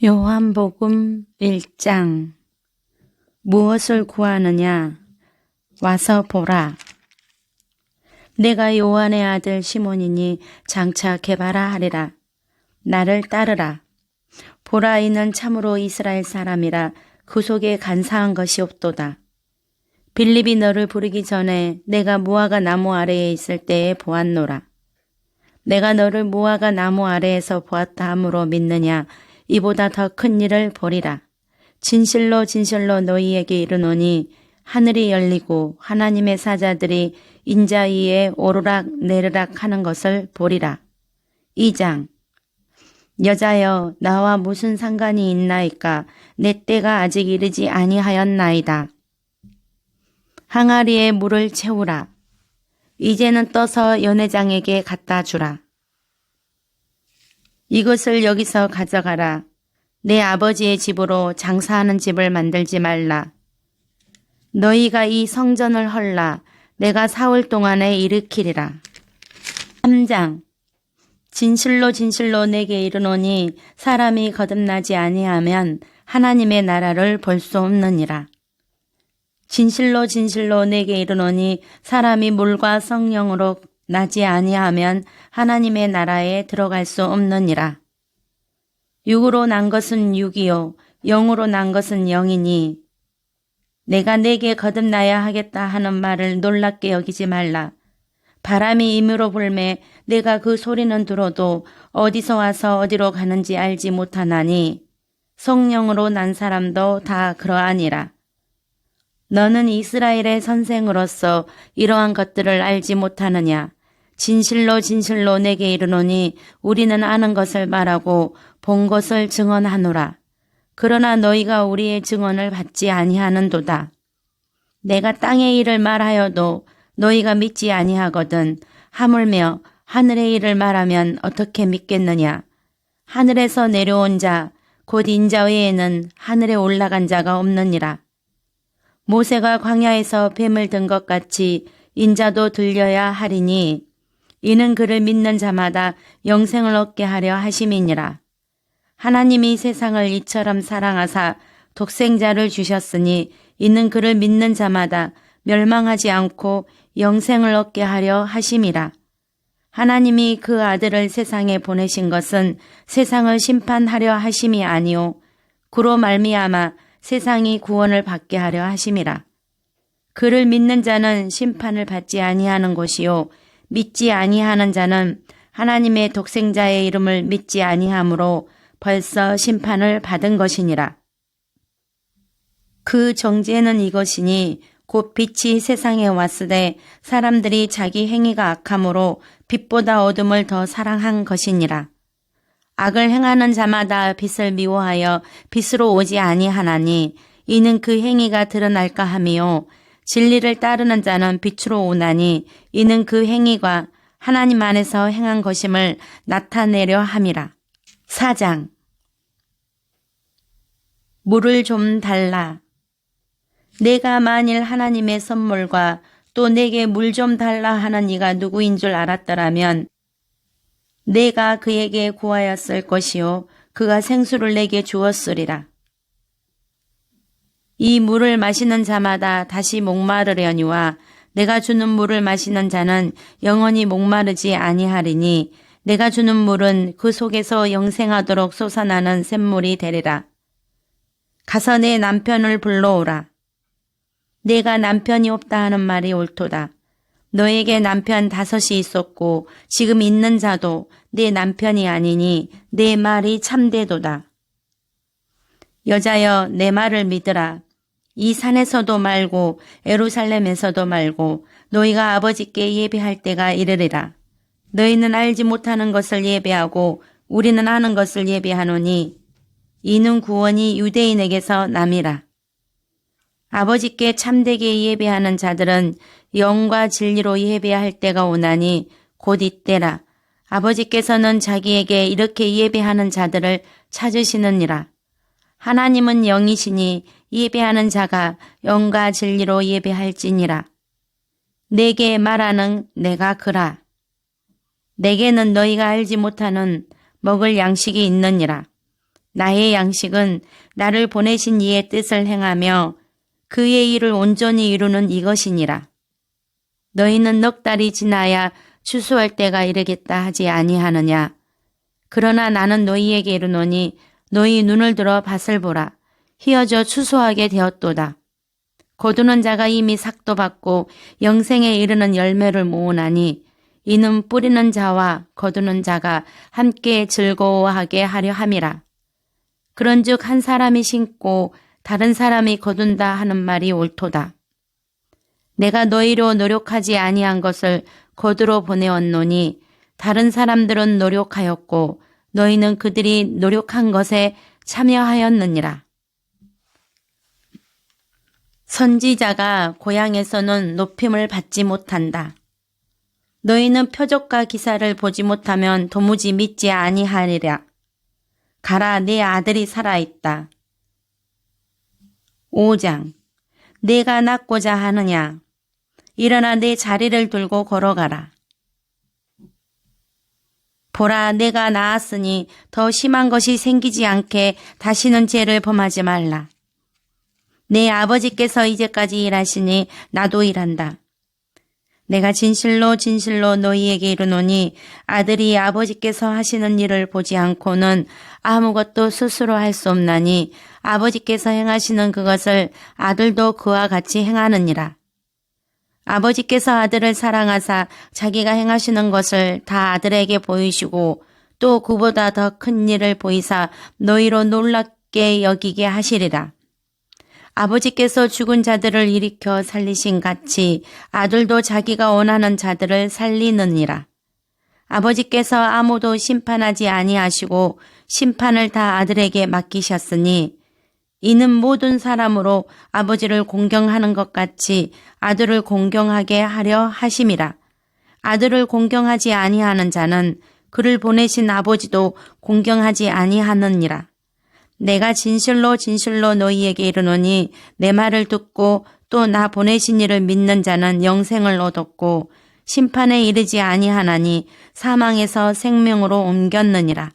요한복음 1장. 무엇을 구하느냐? 와서 보라. 내가 요한의 아들 시몬이니 장차 개바라 하리라. 나를 따르라. 보라, 이는 참으로 이스라엘 사람이라. 그 속에 간사한 것이 없도다. 빌립이 너를 부르기 전에 내가 무화과 나무 아래에 있을 때에 보았노라. 내가 너를 무화과 나무 아래에서 보았다 함으로 믿느냐? 이보다 더 큰 일을 보리라. 진실로 진실로 너희에게 이르노니 하늘이 열리고 하나님의 사자들이 인자 위에 오르락 내리락 하는 것을 보리라. 2장. 여자여, 나와 무슨 상관이 있나이까? 내 때가 아직 이르지 아니하였나이다. 항아리에 물을 채우라. 이제는 떠서 연회장에게 갖다 주라. 이것을 여기서 가져가라. 내 아버지의 집으로 장사하는 집을 만들지 말라. 너희가 이 성전을 헐라. 내가 4월 동안에 일으키리라. 3장. 진실로 진실로 내게 이르노니 사람이 거듭나지 아니하면 하나님의 나라를 볼 수 없느니라. 진실로 진실로 내게 이르노니 사람이 물과 성령으로 나지 아니하면 하나님의 나라에 들어갈 수 없느니라. 육으로 난 것은 육이요 영으로 난 것은 영이니 내가 내게 거듭나야 하겠다 하는 말을 놀랍게 여기지 말라. 바람이 임으로 불매 내가 그 소리는 들어도 어디서 와서 어디로 가는지 알지 못하나니 성령으로 난 사람도 다 그러하니라. 너는 이스라엘의 선생으로서 이러한 것들을 알지 못하느냐? 진실로 진실로 내게 이르노니 우리는 아는 것을 말하고 본 것을 증언하노라. 그러나 너희가 우리의 증언을 받지 아니하는도다. 내가 땅의 일을 말하여도 너희가 믿지 아니하거든. 하물며 하늘의 일을 말하면 어떻게 믿겠느냐? 하늘에서 내려온 자, 곧 인자 외에는 하늘에 올라간 자가 없느니라. 모세가 광야에서 뱀을 든 것 같이 인자도 들려야 하리니 이는 그를 믿는 자마다 영생을 얻게 하려 하심이니라. 하나님이 세상을 이처럼 사랑하사 독생자를 주셨으니 이는 그를 믿는 자마다 멸망하지 않고 영생을 얻게 하려 하심이라. 하나님이 그 아들을 세상에 보내신 것은 세상을 심판하려 하심이 아니요 그로 말미암아 세상이 구원을 받게 하려 하심이라. 그를 믿는 자는 심판을 받지 아니하는 것이요 믿지 아니하는 자는 하나님의 독생자의 이름을 믿지 아니하므로 벌써 심판을 받은 것이니라. 그 정죄는 이것이니 곧 빛이 세상에 왔으되 사람들이 자기 행위가 악함으로 빛보다 어둠을 더 사랑한 것이니라. 악을 행하는 자마다 빛을 미워하여 빛으로 오지 아니하나니 이는 그 행위가 드러날까 함이요 진리를 따르는 자는 빛으로 오나니 이는 그 행위가 하나님 안에서 행한 것임을 나타내려 함이라. 4장. 물을 좀 달라. 내가 만일 하나님의 선물과 또 내게 물 좀 달라 하는 이가 누구인 줄 알았더라면 내가 그에게 구하였을 것이요 그가 생수를 내게 주었으리라. 이 물을 마시는 자마다 다시 목마르려니와 내가 주는 물을 마시는 자는 영원히 목마르지 아니하리니 내가 주는 물은 그 속에서 영생하도록 솟아나는 샘물이 되리라. 가서 내 남편을 불러오라. 내가 남편이 없다 하는 말이 옳도다. 너에게 남편 5이 있었고 지금 있는 자도 내 남편이 아니니 내 말이 참되도다. 여자여, 내 말을 믿으라. 이 산에서도 말고 예루살렘에서도 말고 너희가 아버지께 예배할 때가 이르리라. 너희는 알지 못하는 것을 예배하고 우리는 아는 것을 예배하노니 이는 구원이 유대인에게서 남이라. 아버지께 참되게 예배하는 자들은 영과 진리로 예배할 때가 오나니 곧 이때라. 아버지께서는 자기에게 이렇게 예배하는 자들을 찾으시느니라. 하나님은 영이시니 예배하는 자가 영과 진리로 예배할지니라. 내게 말하는 내가 그라. 내게는 너희가 알지 못하는 먹을 양식이 있느니라. 나의 양식은 나를 보내신 이의 뜻을 행하며 그의 일을 온전히 이루는 이것이니라. 너희는 넉 달이 지나야 추수할 때가 이르겠다 하지 아니하느냐. 그러나 나는 너희에게 이르노니 너희 눈을 들어 밭을 보라. 희어져 추수하게 되었도다. 거두는 자가 이미 삭도 받고 영생에 이르는 열매를 모으나니 이는 뿌리는 자와 거두는 자가 함께 즐거워하게 하려 함이라. 그런즉 한 사람이 심고 다른 사람이 거둔다 하는 말이 옳도다. 내가 너희로 노력하지 아니한 것을 거두러 보내었노니 다른 사람들은 노력하였고 너희는 그들이 노력한 것에 참여하였느니라. 선지자가 고향에서는 높임을 받지 못한다. 너희는 표적과 기사를 보지 못하면 도무지 믿지 아니하리라. 가라, 내 아들이 살아있다. 5장. 내가 낫고자 하느냐. 일어나 내 자리를 들고 걸어가라. 보라, 내가 나았으니 더 심한 것이 생기지 않게 다시는 죄를 범하지 말라. 내 아버지께서 이제까지 일하시니 나도 일한다. 내가 진실로 진실로 너희에게 이르노니 아들이 아버지께서 하시는 일을 보지 않고는 아무것도 스스로 할 수 없나니 아버지께서 행하시는 그것을 아들도 그와 같이 행하느니라. 아버지께서 아들을 사랑하사 자기가 행하시는 것을 다 아들에게 보이시고 또 그보다 더 큰 일을 보이사 너희로 놀랍게 여기게 하시리라. 아버지께서 죽은 자들을 일으켜 살리신 같이 아들도 자기가 원하는 자들을 살리느니라. 아버지께서 아무도 심판하지 아니하시고 심판을 다 아들에게 맡기셨으니 이는 모든 사람으로 아버지를 공경하는 것 같이 아들을 공경하게 하려 하심이라. 아들을 공경하지 아니하는 자는 그를 보내신 아버지도 공경하지 아니하느니라. 내가 진실로 진실로 너희에게 이르노니 내 말을 듣고 또 나 보내신 이를 믿는 자는 영생을 얻었고 심판에 이르지 아니하나니 사망에서 생명으로 옮겼느니라.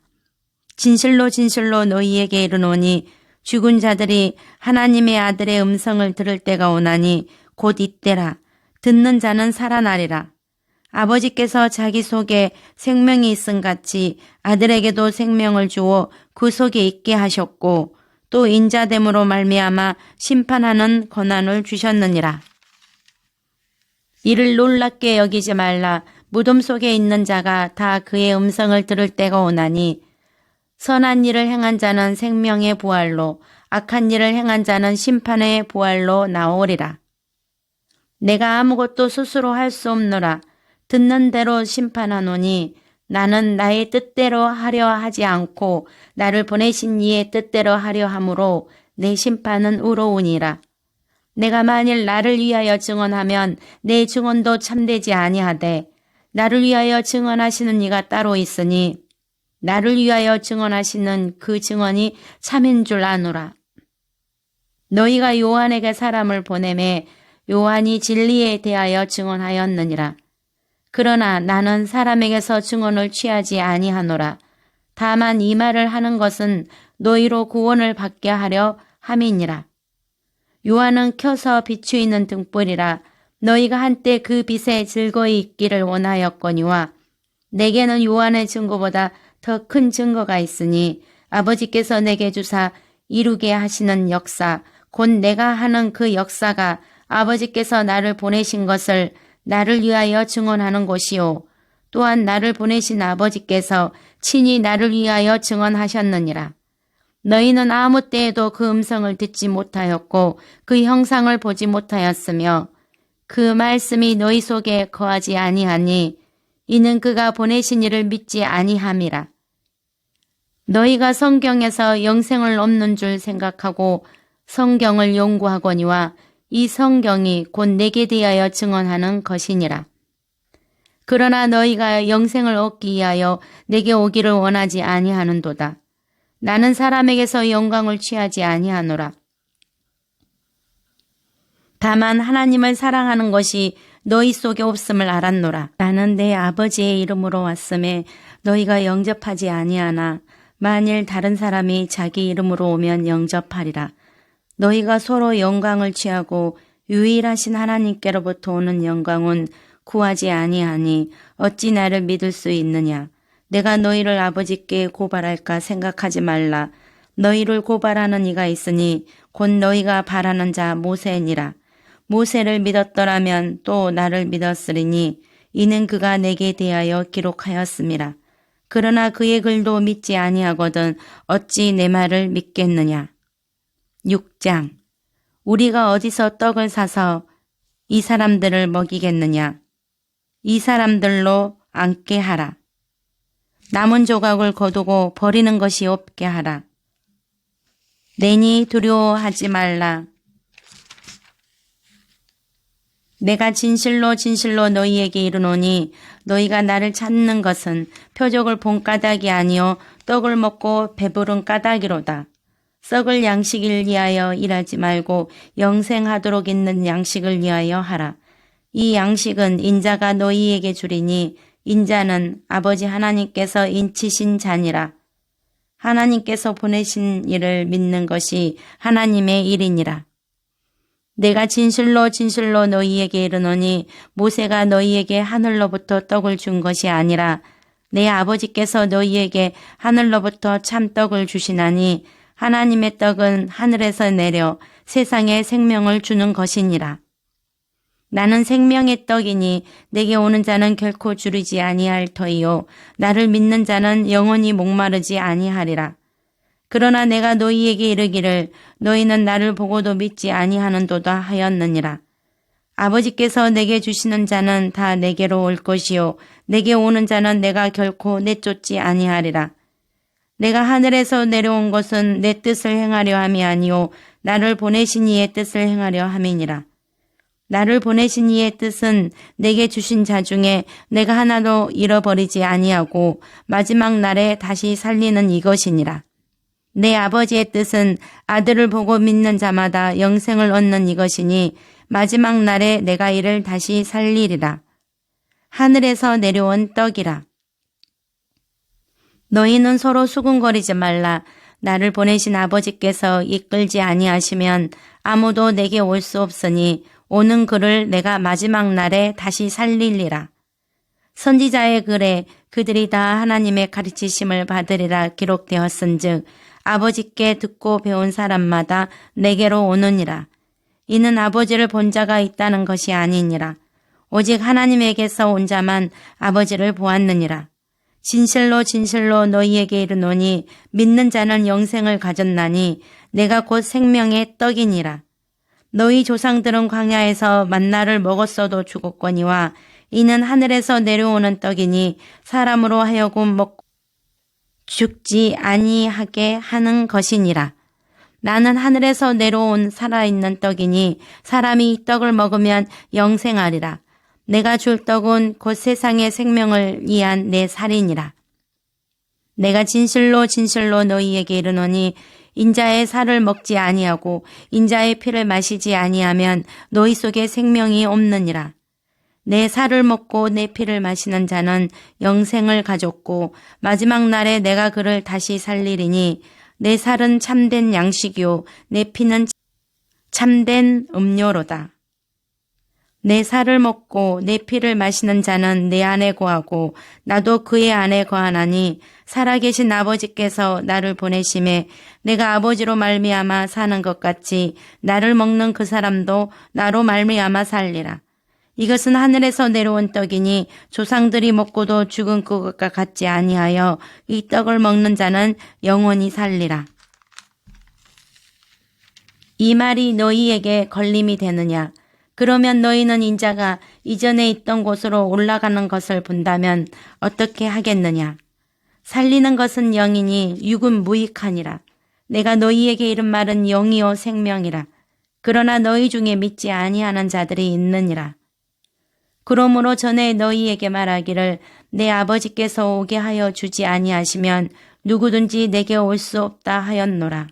진실로 진실로 너희에게 이르노니 죽은 자들이 하나님의 아들의 음성을 들을 때가 오나니 곧 이때라. 듣는 자는 살아나리라. 아버지께서 자기 속에 생명이 있음 같이 아들에게도 생명을 주어 그 속에 있게 하셨고 또 인자됨으로 말미암아 심판하는 권한을 주셨느니라. 이를 놀랍게 여기지 말라. 무덤 속에 있는 자가 다 그의 음성을 들을 때가 오나니 선한 일을 행한 자는 생명의 부활로 악한 일을 행한 자는 심판의 부활로 나오리라. 내가 아무것도 스스로 할 수 없노라. 듣는 대로 심판하노니 나는 나의 뜻대로 하려 하지 않고 나를 보내신 이의 뜻대로 하려 함으로 내 심판은 의로우니라. 내가 만일 나를 위하여 증언하면 내 증언도 참되지 아니하되 나를 위하여 증언하시는 이가 따로 있으니 나를 위하여 증언하시는 그 증언이 참인 줄 아노라. 너희가 요한에게 사람을 보내매 요한이 진리에 대하여 증언하였느니라. 그러나 나는 사람에게서 증언을 취하지 아니하노라. 다만 이 말을 하는 것은 너희로 구원을 받게 하려 함이니라. 요한은 켜서 비추이는 등불이라. 너희가 한때 그 빛에 즐거이 있기를 원하였거니와 내게는 요한의 증거보다 더 큰 증거가 있으니 아버지께서 내게 주사 이루게 하시는 역사, 곧 내가 하는 그 역사가 아버지께서 나를 보내신 것을 나를 위하여 증언하는 것이요 또한 나를 보내신 아버지께서 친히 나를 위하여 증언하셨느니라. 너희는 아무 때에도 그 음성을 듣지 못하였고 그 형상을 보지 못하였으며 그 말씀이 너희 속에 거하지 아니하니 이는 그가 보내신 이를 믿지 아니함이라. 너희가 성경에서 영생을 얻는 줄 생각하고 성경을 연구하거니와 이 성경이 곧 내게 대하여 증언하는 것이니라. 그러나 너희가 영생을 얻기 위하여 내게 오기를 원하지 아니하는도다. 나는 사람에게서 영광을 취하지 아니하노라. 다만 하나님을 사랑하는 것이 너희 속에 없음을 알았노라. 나는 내 아버지의 이름으로 왔음에 너희가 영접하지 아니하나 만일 다른 사람이 자기 이름으로 오면 영접하리라. 너희가 서로 영광을 취하고 유일하신 하나님께로부터 오는 영광은 구하지 아니하니 어찌 나를 믿을 수 있느냐. 내가 너희를 아버지께 고발할까 생각하지 말라. 너희를 고발하는 이가 있으니 곧 너희가 바라는 자 모세니라. 모세를 믿었더라면 또 나를 믿었으리니 이는 그가 내게 대하여 기록하였음이라. 그러나 그의 글도 믿지 아니하거든 어찌 내 말을 믿겠느냐. 6장. 우리가 어디서 떡을 사서 이 사람들을 먹이겠느냐. 이 사람들로 앉게 하라. 남은 조각을 거두고 버리는 것이 없게 하라. 내니 두려워하지 말라. 내가 진실로 진실로 너희에게 이르노니 너희가 나를 찾는 것은 표적을 본 까닭이 아니요 떡을 먹고 배부른 까닭이로다. 썩을 양식을 위하여 일하지 말고 영생하도록 있는 양식을 위하여 하라. 이 양식은 인자가 너희에게 주리니 인자는 아버지 하나님께서 인치신 자니라. 하나님께서 보내신 이를 믿는 것이 하나님의 일이니라. 내가 진실로 진실로 너희에게 이르노니 모세가 너희에게 하늘로부터 떡을 준 것이 아니라 내 아버지께서 너희에게 하늘로부터 참떡을 주시나니 하나님의 떡은 하늘에서 내려 세상에 생명을 주는 것이니라. 나는 생명의 떡이니 내게 오는 자는 결코 주르지 아니할 터이요 나를 믿는 자는 영원히 목마르지 아니하리라. 그러나 내가 너희에게 이르기를 너희는 나를 보고도 믿지 아니하는도다 하였느니라. 아버지께서 내게 주시는 자는 다 내게로 올 것이요 내게 오는 자는 내가 결코 내쫓지 아니하리라. 내가 하늘에서 내려온 것은 내 뜻을 행하려 함이 아니요 나를 보내신 이의 뜻을 행하려 함이니라. 나를 보내신 이의 뜻은 내게 주신 자 중에 내가 하나도 잃어버리지 아니하고 마지막 날에 다시 살리는 이것이니라. 내 아버지의 뜻은 아들을 보고 믿는 자마다 영생을 얻는 이것이니 마지막 날에 내가 이를 다시 살리리라. 하늘에서 내려온 떡이라. 너희는 서로 수군거리지 말라. 나를 보내신 아버지께서 이끌지 아니하시면 아무도 내게 올 수 없으니 오는 그를 내가 마지막 날에 다시 살리리라. 선지자의 글에 그들이 다 하나님의 가르치심을 받으리라 기록되었은즉 아버지께 듣고 배운 사람마다 내게로 오느니라. 이는 아버지를 본 자가 있다는 것이 아니니라. 오직 하나님에게서 온 자만 아버지를 보았느니라. 진실로 진실로 너희에게 이르노니 믿는 자는 영생을 가졌나니 내가 곧 생명의 떡이니라. 너희 조상들은 광야에서 만나를 먹었어도 죽었거니와 이는 하늘에서 내려오는 떡이니 사람으로 하여금 먹고 죽지 아니하게 하는 것이니라. 나는 하늘에서 내려온 살아있는 떡이니 사람이 이 떡을 먹으면 영생하리라. 내가 줄 떡은 곧 세상의 생명을 위한 내 살이니라. 내가 진실로 진실로 너희에게 이르노니 인자의 살을 먹지 아니하고 인자의 피를 마시지 아니하면 너희 속에 생명이 없느니라. 내 살을 먹고 내 피를 마시는 자는 영생을 가졌고 마지막 날에 내가 그를 다시 살리리니 내 살은 참된 양식이요 내 피는 참된 음료로다. 내 살을 먹고 내 피를 마시는 자는 내 안에 거하고 나도 그의 안에 거하나니 살아계신 아버지께서 나를 보내심에 내가 아버지로 말미암아 사는 것 같이 나를 먹는 그 사람도 나로 말미암아 살리라. 이것은 하늘에서 내려온 떡이니 조상들이 먹고도 죽은 그것과 같지 아니하여 이 떡을 먹는 자는 영원히 살리라. 이 말이 너희에게 걸림이 되느냐? 그러면 너희는 인자가 이전에 있던 곳으로 올라가는 것을 본다면 어떻게 하겠느냐? 살리는 것은 영이니 육은 무익하니라. 내가 너희에게 이른 말은 영이요 생명이라. 그러나 너희 중에 믿지 아니하는 자들이 있느니라. 그러므로 전에 너희에게 말하기를 내 아버지께서 오게 하여 주지 아니하시면 누구든지 내게 올 수 없다 하였노라.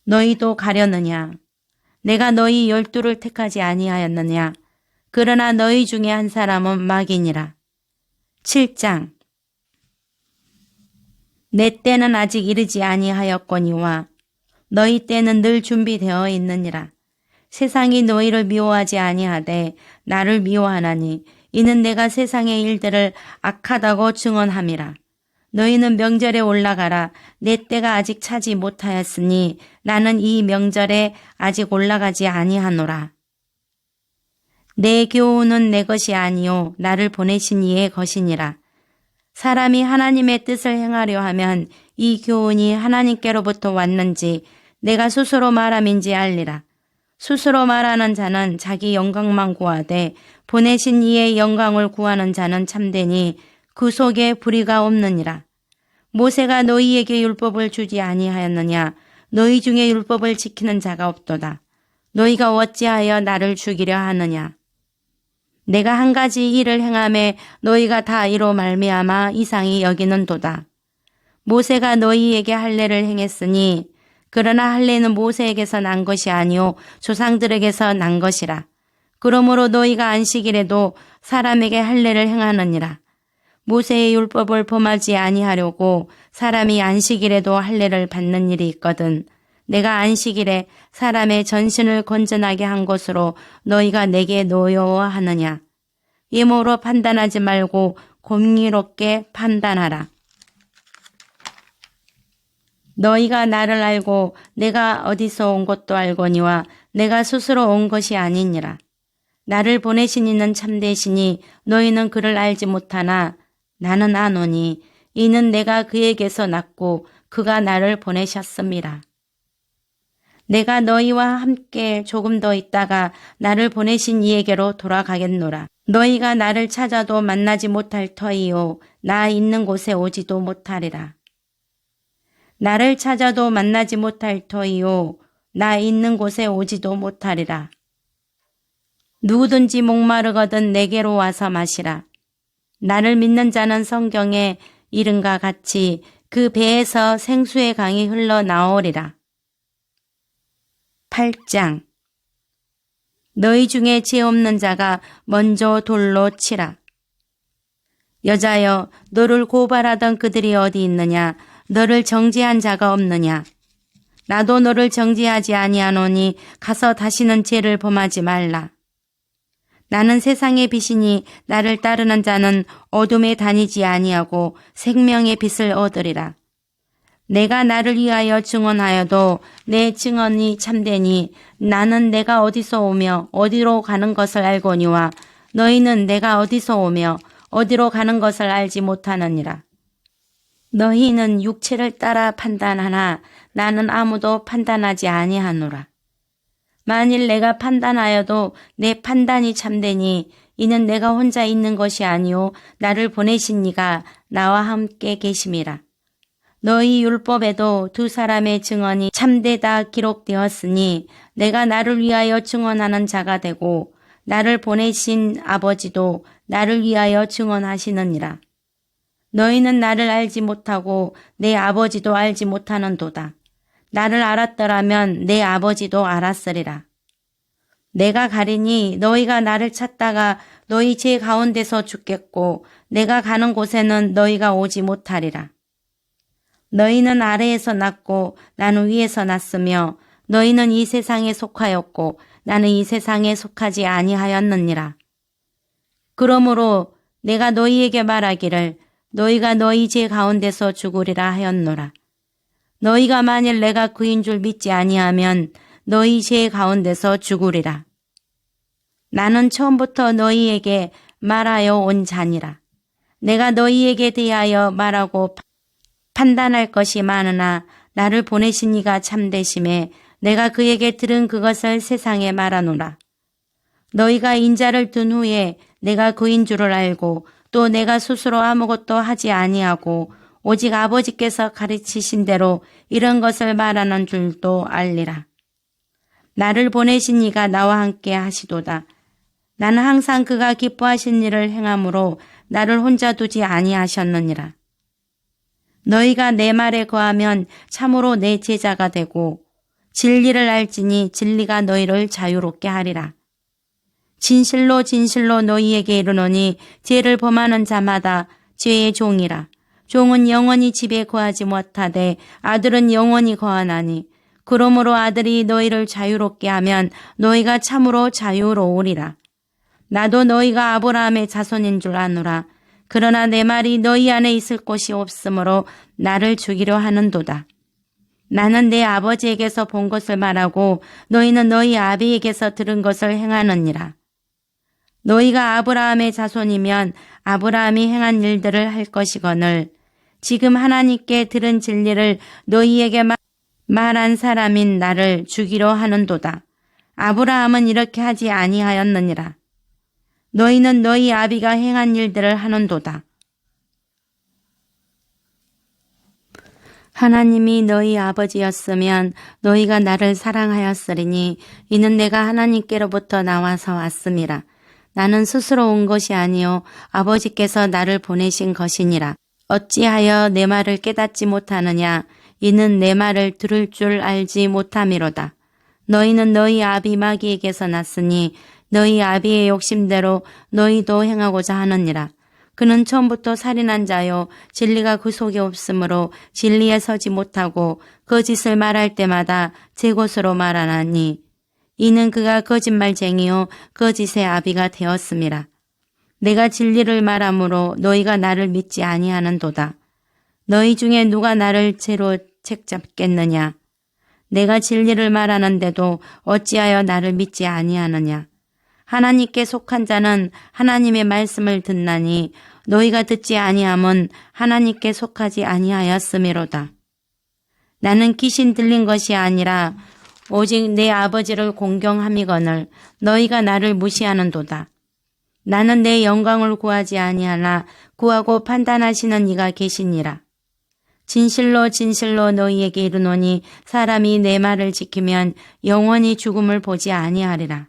너희도 가려느냐? 내가 너희 12를 택하지 아니하였느냐? 그러나 너희 중에 한 사람은 마귀니라. 7장. 내 때는 아직 이르지 아니하였거니와 너희 때는 늘 준비되어 있느니라. 세상이 너희를 미워하지 아니하되 나를 미워하나니 이는 내가 세상의 일들을 악하다고 증언함이라. 너희는 명절에 올라가라. 내 때가 아직 차지 못하였으니 나는 이 명절에 아직 올라가지 아니하노라. 내 교훈은 내 것이 아니요 나를 보내신 이의 것이니라. 사람이 하나님의 뜻을 행하려 하면 이 교훈이 하나님께로부터 왔는지 내가 스스로 말함인지 알리라. 스스로 말하는 자는 자기 영광만 구하되 보내신 이의 영광을 구하는 자는 참되니 그 속에 불의가 없느니라. 모세가 너희에게 율법을 주지 아니하였느냐? 너희 중에 율법을 지키는 자가 없도다. 너희가 어찌하여 나를 죽이려 하느냐? 내가 한 가지 일을 행하매 너희가 다 이로 말미암아 이상히 여기는도다. 모세가 너희에게 할례를 행했으니 그러나 할례는 모세에게서 난 것이 아니요 조상들에게서 난 것이라. 그러므로 너희가 안식일에도 사람에게 할례를 행하느니라. 모세의 율법을 범하지 아니하려고 사람이 안식일에도 할례를 받는 일이 있거든. 내가 안식일에 사람의 전신을 건전하게 한 것으로 너희가 내게 노여워하느냐. 이모로 판단하지 말고 공의롭게 판단하라. 너희가 나를 알고 내가 어디서 온 것도 알거니와 내가 스스로 온 것이 아니니라. 나를 보내신 이는 참되시니 너희는 그를 알지 못하나 나는 아노니 이는 내가 그에게서 났고 그가 나를 보내셨음이라. 내가 너희와 함께 조금 더 있다가 나를 보내신 이에게로 돌아가겠노라. 너희가 나를 찾아도 만나지 못할 터이요 나 있는 곳에 오지도 못하리라. 나를 찾아도 만나지 못할 터이요 나 있는 곳에 오지도 못하리라. 누구든지 목마르거든 내게로 와서 마시라. 나를 믿는 자는 성경에 이른과 같이 그 배에서 생수의 강이 흘러나오리라. 8장. 너희 중에 죄 없는 자가 먼저 돌로 치라. 여자여, 너를 고발하던 그들이 어디 있느냐? 너를 정죄한 자가 없느냐? 나도 너를 정죄하지 아니하노니 가서 다시는 죄를 범하지 말라. 나는 세상의 빛이니 나를 따르는 자는 어둠에 다니지 아니하고 생명의 빛을 얻으리라. 내가 나를 위하여 증언하여도 내 증언이 참되니 나는 내가 어디서 오며 어디로 가는 것을 알거니와 너희는 내가 어디서 오며 어디로 가는 것을 알지 못하느니라. 너희는 육체를 따라 판단하나 나는 아무도 판단하지 아니하노라. 만일 내가 판단하여도 내 판단이 참되니 이는 내가 혼자 있는 것이 아니오 나를 보내신 이가 나와 함께 계심이라. 너희 율법에도 두 사람의 증언이 참되다 기록되었으니 내가 나를 위하여 증언하는 자가 되고 나를 보내신 아버지도 나를 위하여 증언하시느니라. 너희는 나를 알지 못하고 내 아버지도 알지 못하는도다. 나를 알았더라면 내 아버지도 알았으리라. 내가 가리니 너희가 나를 찾다가 너희 제 가운데서 죽겠고 내가 가는 곳에는 너희가 오지 못하리라. 너희는 아래에서 났고 나는 위에서 났으며 너희는 이 세상에 속하였고 나는 이 세상에 속하지 아니하였느니라. 그러므로 내가 너희에게 말하기를 너희가 너희 제 가운데서 죽으리라 하였노라. 너희가 만일 내가 그인 줄 믿지 아니하면 너희 제 가운데서 죽으리라. 나는 처음부터 너희에게 말하여 온 자니라. 내가 너희에게 대하여 말하고 판단할 것이 많으나 나를 보내신 이가 참되심에 내가 그에게 들은 그것을 세상에 말하노라. 너희가 인자를 둔 후에 내가 그인 줄을 알고 또 내가 스스로 아무것도 하지 아니하고 오직 아버지께서 가르치신 대로 이런 것을 말하는 줄도 알리라. 나를 보내신 이가 나와 함께 하시도다. 나는 항상 그가 기뻐하신 일을 행함으로 나를 혼자 두지 아니하셨느니라. 너희가 내 말에 거하면 참으로 내 제자가 되고 진리를 알지니 진리가 너희를 자유롭게 하리라. 진실로 진실로 너희에게 이르노니 죄를 범하는 자마다 죄의 종이라. 종은 영원히 집에 거하지 못하되 아들은 영원히 거하나니 그러므로 아들이 너희를 자유롭게 하면 너희가 참으로 자유로우리라. 나도 너희가 아브라함의 자손인 줄 아노라. 그러나 내 말이 너희 안에 있을 곳이 없으므로 나를 죽이려 하는도다. 나는 내 아버지에게서 본 것을 말하고 너희는 너희 아비에게서 들은 것을 행하느니라. 너희가 아브라함의 자손이면 아브라함이 행한 일들을 할 것이거늘 지금 하나님께 들은 진리를 너희에게 말한 사람인 나를 죽이려 하는도다. 아브라함은 이렇게 하지 아니하였느니라. 너희는 너희 아비가 행한 일들을 하는도다. 하나님이 너희 아버지였으면 너희가 나를 사랑하였으리니 이는 내가 하나님께로부터 나와서 왔음이라. 나는 스스로 온 것이 아니요 아버지께서 나를 보내신 것이니라. 어찌하여 내 말을 깨닫지 못하느냐? 이는 내 말을 들을 줄 알지 못함이로다. 너희는 너희 아비 마귀에게서 났으니 너희 아비의 욕심대로 너희도 행하고자 하느니라. 그는 처음부터 살인한 자요 진리가 그 속에 없으므로 진리에 서지 못하고 거짓을 말할 때마다 제 것으로 말하나니 이는 그가 거짓말쟁이요 거짓의 아비가 되었음이라. 내가 진리를 말하므로 너희가 나를 믿지 아니하는도다. 너희 중에 누가 나를 죄로 책잡겠느냐? 내가 진리를 말하는데도 어찌하여 나를 믿지 아니하느냐? 하나님께 속한 자는 하나님의 말씀을 듣나니 너희가 듣지 아니함은 하나님께 속하지 아니하였음이로다. 나는 귀신 들린 것이 아니라 오직 내 아버지를 공경함이거늘 너희가 나를 무시하는도다. 나는 내 영광을 구하지 아니하나 구하고 판단하시는 이가 계시니라. 진실로 진실로 너희에게 이르노니 사람이 내 말을 지키면 영원히 죽음을 보지 아니하리라.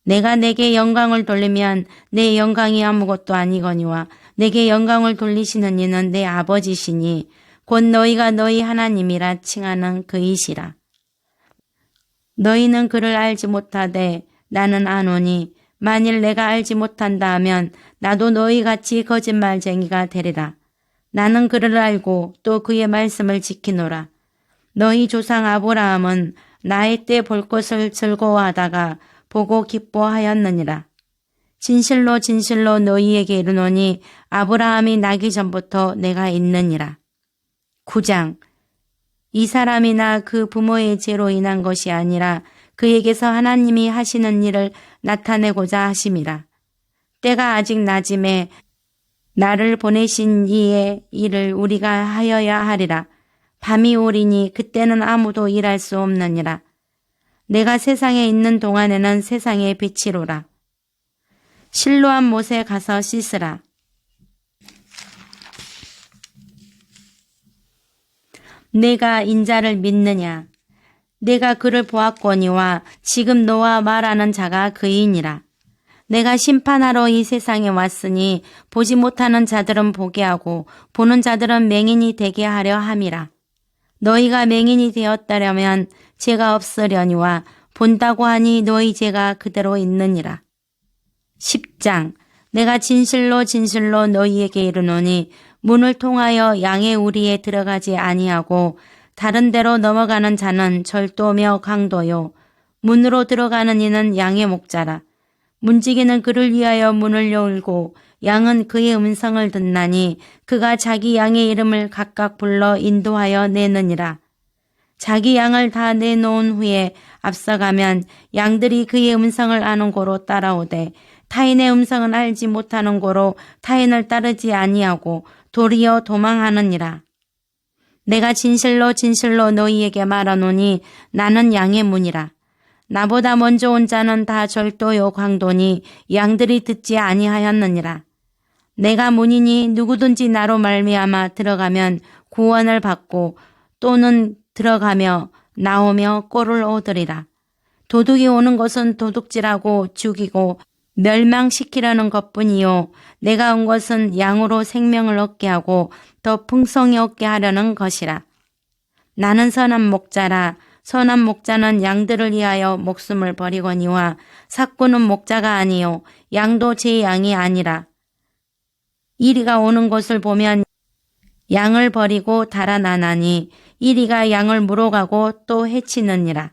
내가 내게 영광을 돌리면 내 영광이 아무것도 아니거니와 내게 영광을 돌리시는 이는 내 아버지시니 곧 너희가 너희 하나님이라 칭하는 그이시라. 너희는 그를 알지 못하되 나는 아노니 만일 내가 알지 못한다 하면 나도 너희같이 거짓말쟁이가 되리라. 나는 그를 알고 또 그의 말씀을 지키노라. 너희 조상 아브라함은 나의 때 볼 것을 즐거워하다가 보고 기뻐하였느니라. 진실로 진실로 너희에게 이르노니 아브라함이 나기 전부터 내가 있느니라. 9장. 이 사람이나 그 부모의 죄로 인한 것이 아니라 그에게서 하나님이 하시는 일을 나타내고자 하심이라. 때가 아직 낮음에 나를 보내신 이의 일을 우리가 하여야 하리라. 밤이 오리니 그때는 아무도 일할 수 없느니라. 내가 세상에 있는 동안에는 세상의 빛이로라. 실로암 못에 가서 씻으라. 내가 인자를 믿느냐? 내가 그를 보았거니와 지금 너와 말하는 자가 그이니라. 내가 심판하러 이 세상에 왔으니 보지 못하는 자들은 보게 하고 보는 자들은 맹인이 되게 하려 함이라. 너희가 맹인이 되었다려면 죄가 없으려니와 본다고 하니 너희 죄가 그대로 있느니라. 10장. 내가 진실로 진실로 너희에게 이르노니 문을 통하여 양의 우리에 들어가지 아니하고 다른 데로 넘어가는 자는 절도며 강도요 문으로 들어가는 이는 양의 목자라. 문지기는 그를 위하여 문을 열고 양은 그의 음성을 듣나니 그가 자기 양의 이름을 각각 불러 인도하여 내느니라. 자기 양을 다 내놓은 후에 앞서가면 양들이 그의 음성을 아는 고로 따라오되 타인의 음성은 알지 못하는 고로 타인을 따르지 아니하고 도리어 도망하느니라. 내가 진실로 진실로 너희에게 말하노니 나는 양의 문이라. 나보다 먼저 온 자는 다 절도요 강도니 양들이 듣지 아니하였느니라. 내가 문이니 누구든지 나로 말미암아 들어가면 구원을 받고 또는 들어가며 나오며 꼴을 얻으리라. 도둑이 오는 것은 도둑질하고 죽이고 멸망시키려는 것뿐이요 내가 온 것은 양으로 생명을 얻게 하고 더 풍성히 얻게 하려는 것이라. 나는 선한 목자라. 선한 목자는 양들을 위하여 목숨을 버리거니와 삭구는 목자가 아니요 양도 제 양이 아니라. 이리가 오는 것을 보면 양을 버리고 달아나나니 이리가 양을 물어가고 또 해치느니라.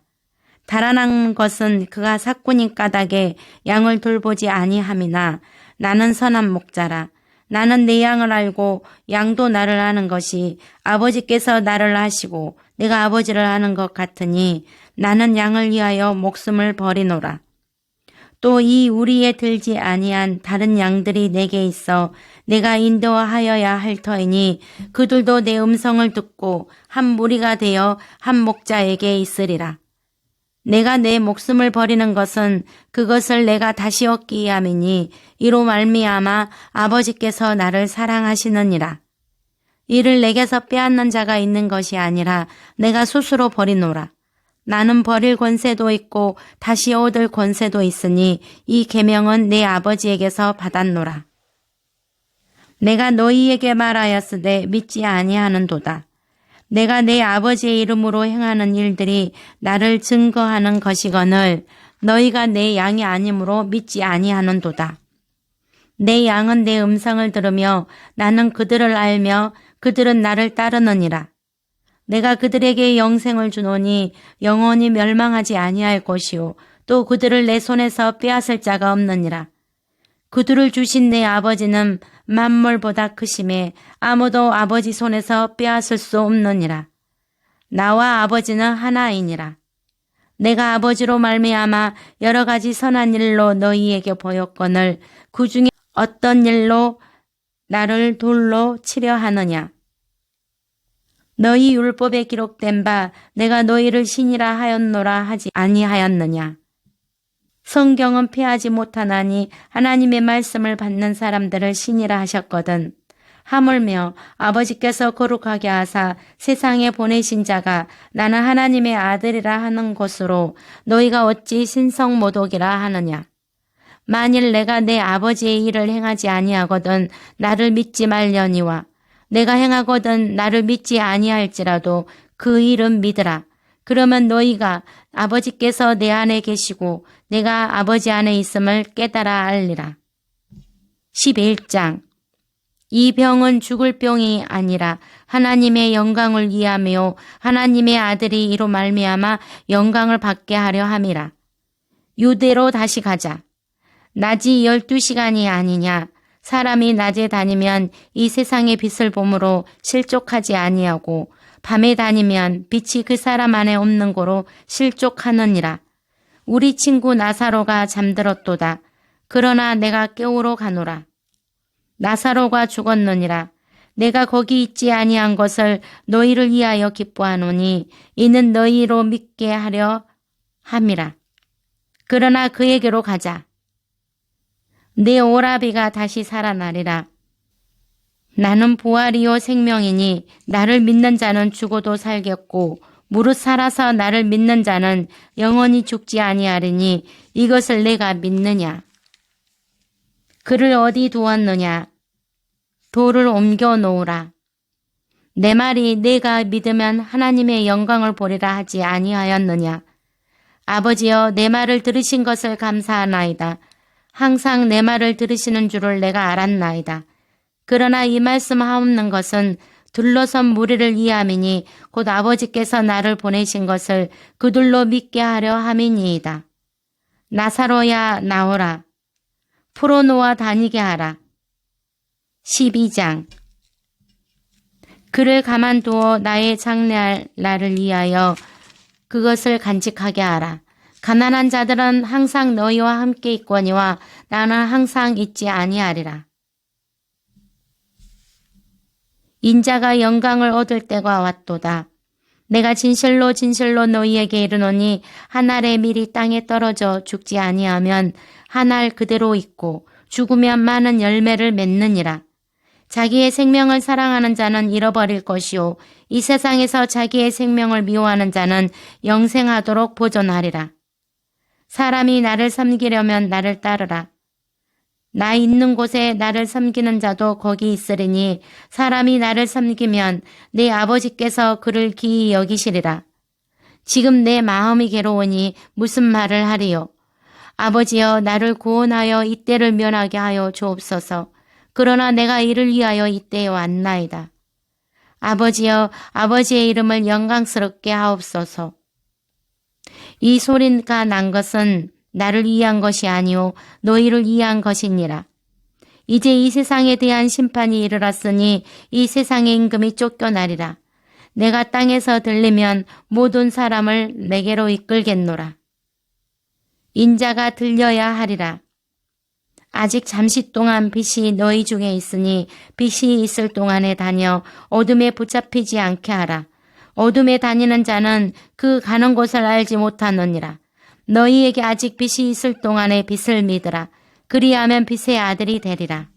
달아난 것은 그가 삭군인 까닭에 양을 돌보지 아니함이나 나는 선한 목자라. 나는 내 양을 알고 양도 나를 아는 것이 아버지께서 나를 아시고 내가 아버지를 아는 것 같으니 나는 양을 위하여 목숨을 버리노라. 또 이 우리에 들지 아니한 다른 양들이 내게 있어 내가 인도하여야 할 터이니 그들도 내 음성을 듣고 한 무리가 되어 한 목자에게 있으리라. 내가 내 목숨을 버리는 것은 그것을 내가 다시 얻기 위함이니 이로 말미암아 아버지께서 나를 사랑하시느니라. 이를 내게서 빼앗는 자가 있는 것이 아니라 내가 스스로 버리노라. 나는 버릴 권세도 있고 다시 얻을 권세도 있으니 이 계명은 내 아버지에게서 받았노라. 내가 너희에게 말하였으되 믿지 아니하는도다. 내가 내 아버지의 이름으로 행하는 일들이 나를 증거하는 것이거늘 너희가 내 양이 아니므로 믿지 아니하는도다. 내 양은 내 음성을 들으며 나는 그들을 알며 그들은 나를 따르느니라. 내가 그들에게 영생을 주노니 영원히 멸망하지 아니할 것이요 또 그들을 내 손에서 빼앗을 자가 없느니라. 그들을 주신 내 아버지는 만물보다 크심에 아무도 아버지 손에서 빼앗을 수 없느니라. 나와 아버지는 하나이니라. 내가 아버지로 말미암아 여러 가지 선한 일로 너희에게 보였거늘 그 중에 어떤 일로 나를 돌로 치려 하느냐. 너희 율법에 기록된 바 내가 너희를 신이라 하였노라 하지 아니하였느냐. 성경은 피하지 못하나니 하나님의 말씀을 받는 사람들을 신이라 하셨거든. 하물며 아버지께서 거룩하게 하사 세상에 보내신 자가 나는 하나님의 아들이라 하는 것으로 너희가 어찌 신성모독이라 하느냐. 만일 내가 내 아버지의 일을 행하지 아니하거든 나를 믿지 말려니와 내가 행하거든 나를 믿지 아니할지라도 그 일은 믿으라. 그러면 너희가 아버지께서 내 안에 계시고 내가 아버지 안에 있음을 깨달아 알리라. 11장 이 병은 죽을 병이 아니라 하나님의 영광을 위하며 하나님의 아들이 이로 말미암아 영광을 받게 하려 함이라. 유대로 다시 가자. 낮이 12시간이 아니냐. 사람이 낮에 다니면 이 세상의 빛을 보므로 실족하지 아니하고 밤에 다니면 빛이 그 사람 안에 없는 고로 실족하느니라. 우리 친구 나사로가 잠들었도다. 그러나 내가 깨우러 가노라. 나사로가 죽었느니라. 내가 거기 있지 아니한 것을 너희를 위하여 기뻐하노니 이는 너희로 믿게 하려 함이라. 그러나 그에게로 가자. 내 오라비가 다시 살아나리라. 나는 부활이요 생명이니 나를 믿는 자는 죽어도 살겠고 무릇 살아서 나를 믿는 자는 영원히 죽지 아니하리니 이것을 내가 믿느냐. 그를 어디 두었느냐. 돌을 옮겨 놓으라. 내 말이 내가 믿으면 하나님의 영광을 보리라 하지 아니하였느냐. 아버지여 내 말을 들으신 것을 감사하나이다. 항상 내 말을 들으시는 줄을 내가 알았나이다. 그러나 이 말씀 하옵는 것은 둘러선 무리를 위함이니 곧 아버지께서 나를 보내신 것을 그들로 믿게 하려 함이니이다. 나사로야 나오라. 풀어 놓아 다니게 하라. 12장 그를 가만두어 나의 장래할 날을 위하여 그것을 간직하게 하라. 가난한 자들은 항상 너희와 함께 있거니와 나는 항상 있지 아니하리라. 인자가 영광을 얻을 때가 왔도다. 내가 진실로 진실로 너희에게 이르노니 한 알의 밀이 땅에 떨어져 죽지 아니하면 한 알 그대로 있고 죽으면 많은 열매를 맺느니라. 자기의 생명을 사랑하는 자는 잃어버릴 것이요 이 세상에서 자기의 생명을 미워하는 자는 영생하도록 보존하리라. 사람이 나를 섬기려면 나를 따르라. 나 있는 곳에 나를 섬기는 자도 거기 있으리니 사람이 나를 섬기면 내 아버지께서 그를 기이 여기시리라. 지금 내 마음이 괴로우니 무슨 말을 하리요. 아버지여 나를 구원하여 이때를 면하게 하여 주옵소서. 그러나 내가 이를 위하여 이때에 왔나이다. 아버지여, 아버지의 이름을 영광스럽게 하옵소서. 이 소리가 난 것은 나를 위한 것이 아니오 너희를 위한 것이니라. 이제 이 세상에 대한 심판이 이르렀으니 이 세상의 임금이 쫓겨나리라. 내가 땅에서 들리면 모든 사람을 내게로 이끌겠노라. 인자가 들려야 하리라. 아직 잠시 동안 빛이 너희 중에 있으니 빛이 있을 동안에 다녀 어둠에 붙잡히지 않게 하라. 어둠에 다니는 자는 그 가는 곳을 알지 못하느니라. 너희에게 아직 빛이 있을 동안에 빛을 믿으라. 그리하면 빛의 아들이 되리라.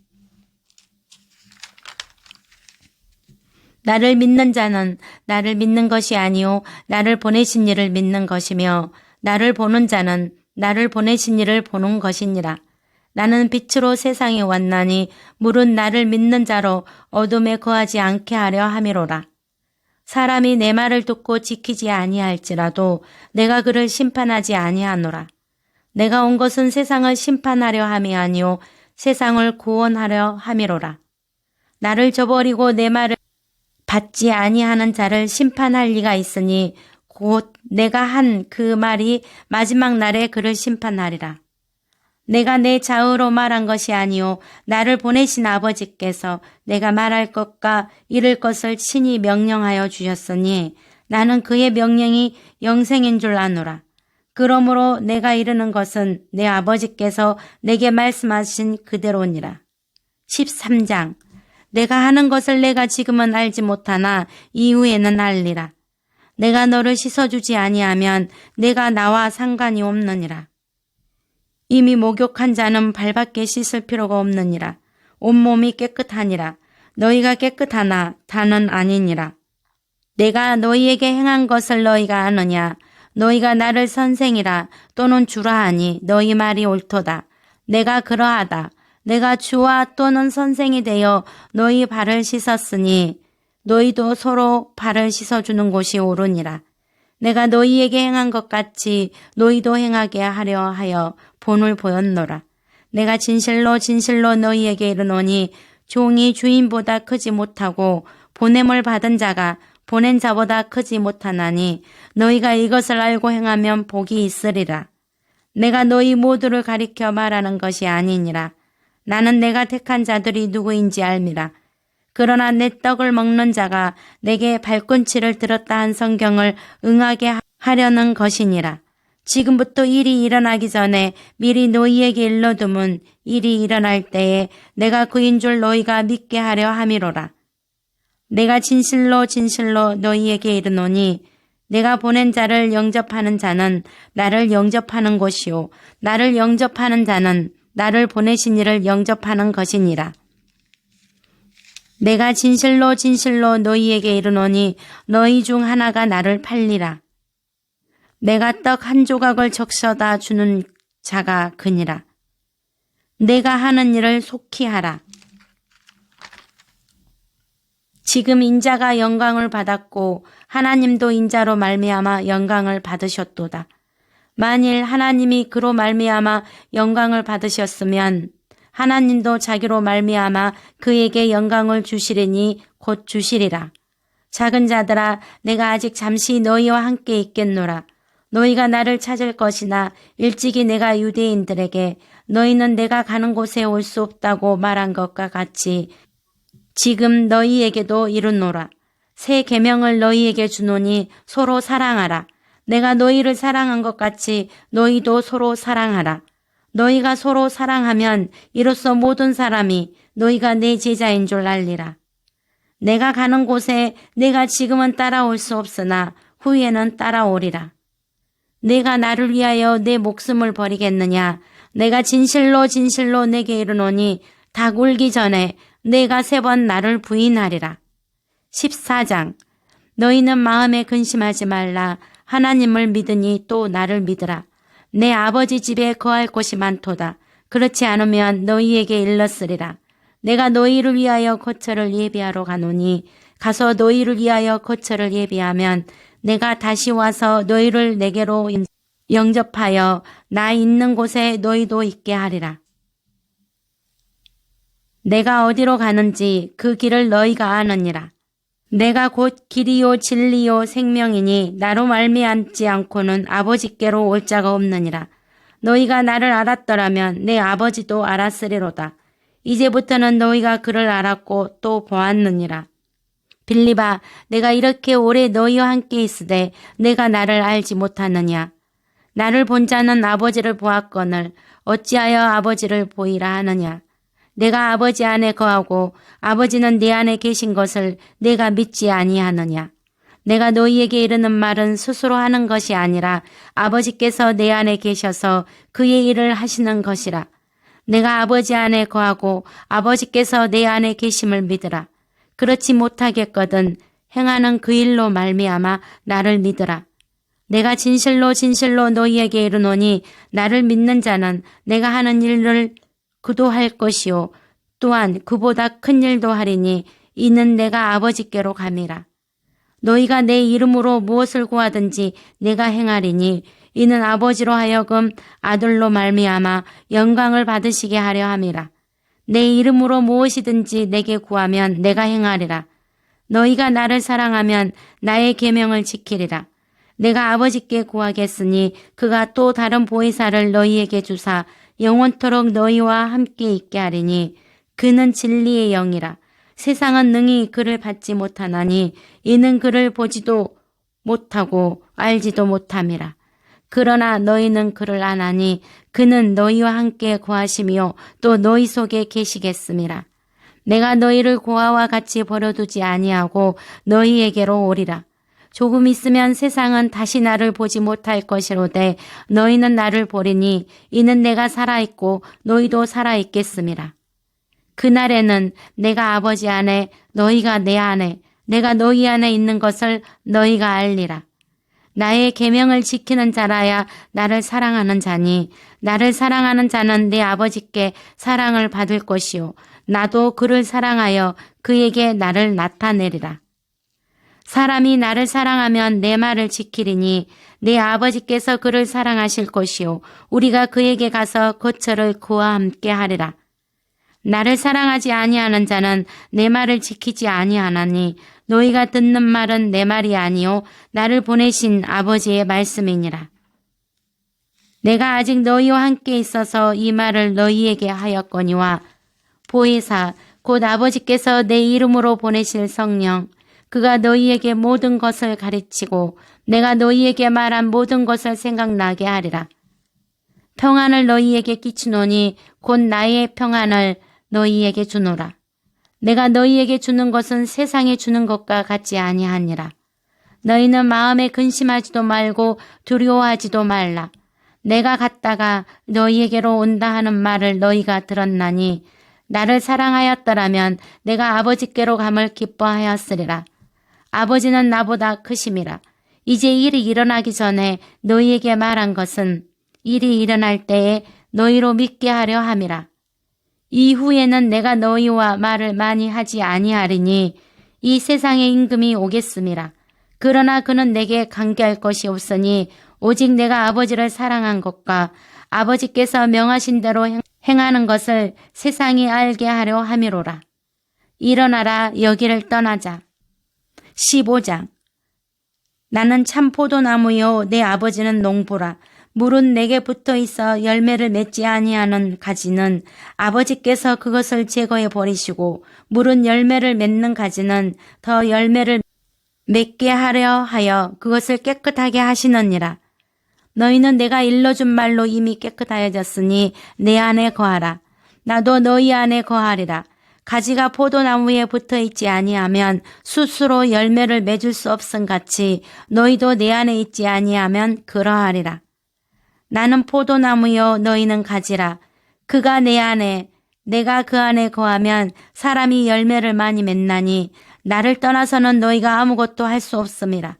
나를 믿는 자는 나를 믿는 것이 아니오 나를 보내신 이를 믿는 것이며 나를 보는 자는 나를 보내신 이를 보는 것이니라. 나는 빛으로 세상에 왔나니 물은 나를 믿는 자로 어둠에 거하지 않게 하려 함이로라. 사람이 내 말을 듣고 지키지 아니할지라도 내가 그를 심판하지 아니하노라. 내가 온 것은 세상을 심판하려 함이 아니오 세상을 구원하려 함이로라. 나를 저버리고 내 말을 받지 아니하는 자를 심판할 리가 있으니 곧 내가 한 그 말이 마지막 날에 그를 심판하리라. 내가 내 자의로 말한 것이 아니오 나를 보내신 아버지께서 내가 말할 것과 이를 것을 친히 명령하여 주셨으니 나는 그의 명령이 영생인 줄 아노라. 그러므로 내가 이르는 것은 내 아버지께서 내게 말씀하신 그대로니라. 13장 내가 하는 것을 내가 지금은 알지 못하나 이후에는 알리라. 내가 너를 씻어주지 아니하면 내가 나와 상관이 없느니라. 이미 목욕한 자는 발밖에 씻을 필요가 없느니라. 온몸이 깨끗하니라. 너희가 깨끗하나 다는 아니니라. 내가 너희에게 행한 것을 너희가 아느냐. 너희가 나를 선생이라 또는 주라 하니 너희 말이 옳도다. 내가 그러하다. 내가 주와 또는 선생이 되어 너희 발을 씻었으니 너희도 서로 발을 씻어주는 곳이 옳으니라. 내가 너희에게 행한 것 같이 너희도 행하게 하려 하여 본을 보였노라. 내가 진실로 진실로 너희에게 이르노니 종이 주인보다 크지 못하고 보냄을 받은 자가 보낸 자보다 크지 못하나니 너희가 이것을 알고 행하면 복이 있으리라. 내가 너희 모두를 가리켜 말하는 것이 아니니라. 나는 내가 택한 자들이 누구인지 알미라. 그러나 내 떡을 먹는 자가 내게 발꿈치를 들었다 한 성경을 응하게 하려는 것이니라. 지금부터 일이 일어나기 전에 미리 너희에게 일러두면 일이 일어날 때에 내가 그인 줄 너희가 믿게 하려 함이로라. 내가 진실로 진실로 너희에게 이르노니 내가 보낸 자를 영접하는 자는 나를 영접하는 것이요 나를 영접하는 자는 나를 보내신 이를 영접하는 것이니라. 내가 진실로 진실로 너희에게 이르노니 너희 중 하나가 나를 팔리라. 내가 떡 한 조각을 적셔다 주는 자가 그니라. 내가 하는 일을 속히 하라. 지금 인자가 영광을 받았고 하나님도 인자로 말미암아 영광을 받으셨도다. 만일 하나님이 그로 말미암아 영광을 받으셨으면 하나님도 자기로 말미암아 그에게 영광을 주시리니 곧 주시리라. 작은 자들아 내가 아직 잠시 너희와 함께 있겠노라. 너희가 나를 찾을 것이나 일찍이 내가 유대인들에게 너희는 내가 가는 곳에 올 수 없다고 말한 것과 같이 지금 너희에게도 이르노라. 새 계명을 너희에게 주노니 서로 사랑하라. 내가 너희를 사랑한 것 같이 너희도 서로 사랑하라. 너희가 서로 사랑하면 이로써 모든 사람이 너희가 내 제자인 줄 알리라. 내가 가는 곳에 내가 지금은 따라올 수 없으나 후에는 따라오리라. 내가 나를 위하여 내 목숨을 버리겠느냐. 내가 진실로 진실로 내게 이르노니 닭 울기 전에 내가 3번 나를 부인하리라. 14장 너희는 마음에 근심하지 말라. 하나님을 믿으니 또 나를 믿으라. 내 아버지 집에 거할 곳이 많도다. 그렇지 않으면 너희에게 일렀으리라. 내가 너희를 위하여 거처를 예비하러 가노니 가서 너희를 위하여 거처를 예비하면 내가 다시 와서 너희를 내게로 영접하여 나 있는 곳에 너희도 있게 하리라. 내가 어디로 가는지 그 길을 너희가 아느니라. 내가 곧 길이요 진리요 생명이니 나로 말미암지 않고는 아버지께로 올 자가 없느니라. 너희가 나를 알았더라면 내 아버지도 알았으리로다. 이제부터는 너희가 그를 알았고 또 보았느니라. 빌립아, 내가 이렇게 오래 너희와 함께 있으되 내가 나를 알지 못하느냐? 나를 본 자는 아버지를 보았거늘 어찌하여 아버지를 보이라 하느냐? 내가 아버지 안에 거하고 아버지는 내 안에 계신 것을 내가 믿지 아니하느냐? 내가 너희에게 이르는 말은 스스로 하는 것이 아니라 아버지께서 내 안에 계셔서 그의 일을 하시는 것이라. 내가 아버지 안에 거하고 아버지께서 내 안에 계심을 믿으라. 그렇지 못하겠거든 행하는 그 일로 말미암아 나를 믿으라. 내가 진실로 진실로 너희에게 이르노니 나를 믿는 자는 내가 하는 일을 그도 할 것이요 또한 그보다 큰 일도 하리니 이는 내가 아버지께로 감이라. 너희가 내 이름으로 무엇을 구하든지 내가 행하리니 이는 아버지로 하여금 아들로 말미암아 영광을 받으시게 하려 함이라. 내 이름으로 무엇이든지 내게 구하면 내가 행하리라. 너희가 나를 사랑하면 나의 계명을 지키리라. 내가 아버지께 구하겠으니 그가 또 다른 보혜사를 너희에게 주사 영원토록 너희와 함께 있게 하리니 그는 진리의 영이라. 세상은 능히 그를 받지 못하나니 이는 그를 보지도 못하고 알지도 못함이라. 그러나 너희는 그를 아나니 그는 너희와 함께 거하시며 또 너희 속에 계시겠음이라. 내가 너희를 고아와 같이 버려두지 아니하고 너희에게로 오리라. 조금 있으면 세상은 다시 나를 보지 못할 것이로되 너희는 나를 보리니 이는 내가 살아있고 너희도 살아있겠음이라. 그날에는 내가 아버지 안에 너희가 내 안에 내가 너희 안에 있는 것을 너희가 알리라. 나의 계명을 지키는 자라야 나를 사랑하는 자니 나를 사랑하는 자는 내 아버지께 사랑을 받을 것이요 나도 그를 사랑하여 그에게 나를 나타내리라. 사람이 나를 사랑하면 내 말을 지키리니 내 아버지께서 그를 사랑하실 것이요 우리가 그에게 가서 거처를 그와 함께 하리라. 나를 사랑하지 아니하는 자는 내 말을 지키지 아니하나니 너희가 듣는 말은 내 말이 아니요 나를 보내신 아버지의 말씀이니라. 내가 아직 너희와 함께 있어서 이 말을 너희에게 하였거니와 보혜사 곧 아버지께서 내 이름으로 보내실 성령 그가 너희에게 모든 것을 가르치고 내가 너희에게 말한 모든 것을 생각나게 하리라. 평안을 너희에게 끼치노니 곧 나의 평안을 너희에게 주노라. 내가 너희에게 주는 것은 세상에 주는 것과 같지 아니하니라. 너희는 마음에 근심하지도 말고 두려워하지도 말라. 내가 갔다가 너희에게로 온다 하는 말을 너희가 들었나니 나를 사랑하였더라면 내가 아버지께로 감을 기뻐하였으리라. 아버지는 나보다 크심이라. 이제 일이 일어나기 전에 너희에게 말한 것은 일이 일어날 때에 너희로 믿게 하려 함이라. 이후에는 내가 너희와 말을 많이 하지 아니하리니 이 세상의 임금이 오겠음이라. 그러나 그는 내게 관계할 것이 없으니 오직 내가 아버지를 사랑한 것과 아버지께서 명하신 대로 행하는 것을 세상이 알게 하려 함이로라. 일어나라 여기를 떠나자. 15장 나는 참 포도나무요 내 아버지는 농부라. 물은 내게 붙어 있어 열매를 맺지 아니하는 가지는 아버지께서 그것을 제거해 버리시고 물은 열매를 맺는 가지는 더 열매를 맺게 하려 하여 그것을 깨끗하게 하시느니라. 너희는 내가 일러준 말로 이미 깨끗하여졌으니 내 안에 거하라. 나도 너희 안에 거하리라. 가지가 포도나무에 붙어 있지 아니하면 스스로 열매를 맺을 수 없음 같이 너희도 내 안에 있지 아니하면 그러하리라. 나는 포도나무요 너희는 가지라. 그가 내 안에 내가 그 안에 거하면 사람이 열매를 많이 맺나니 나를 떠나서는 너희가 아무것도 할 수 없음이라.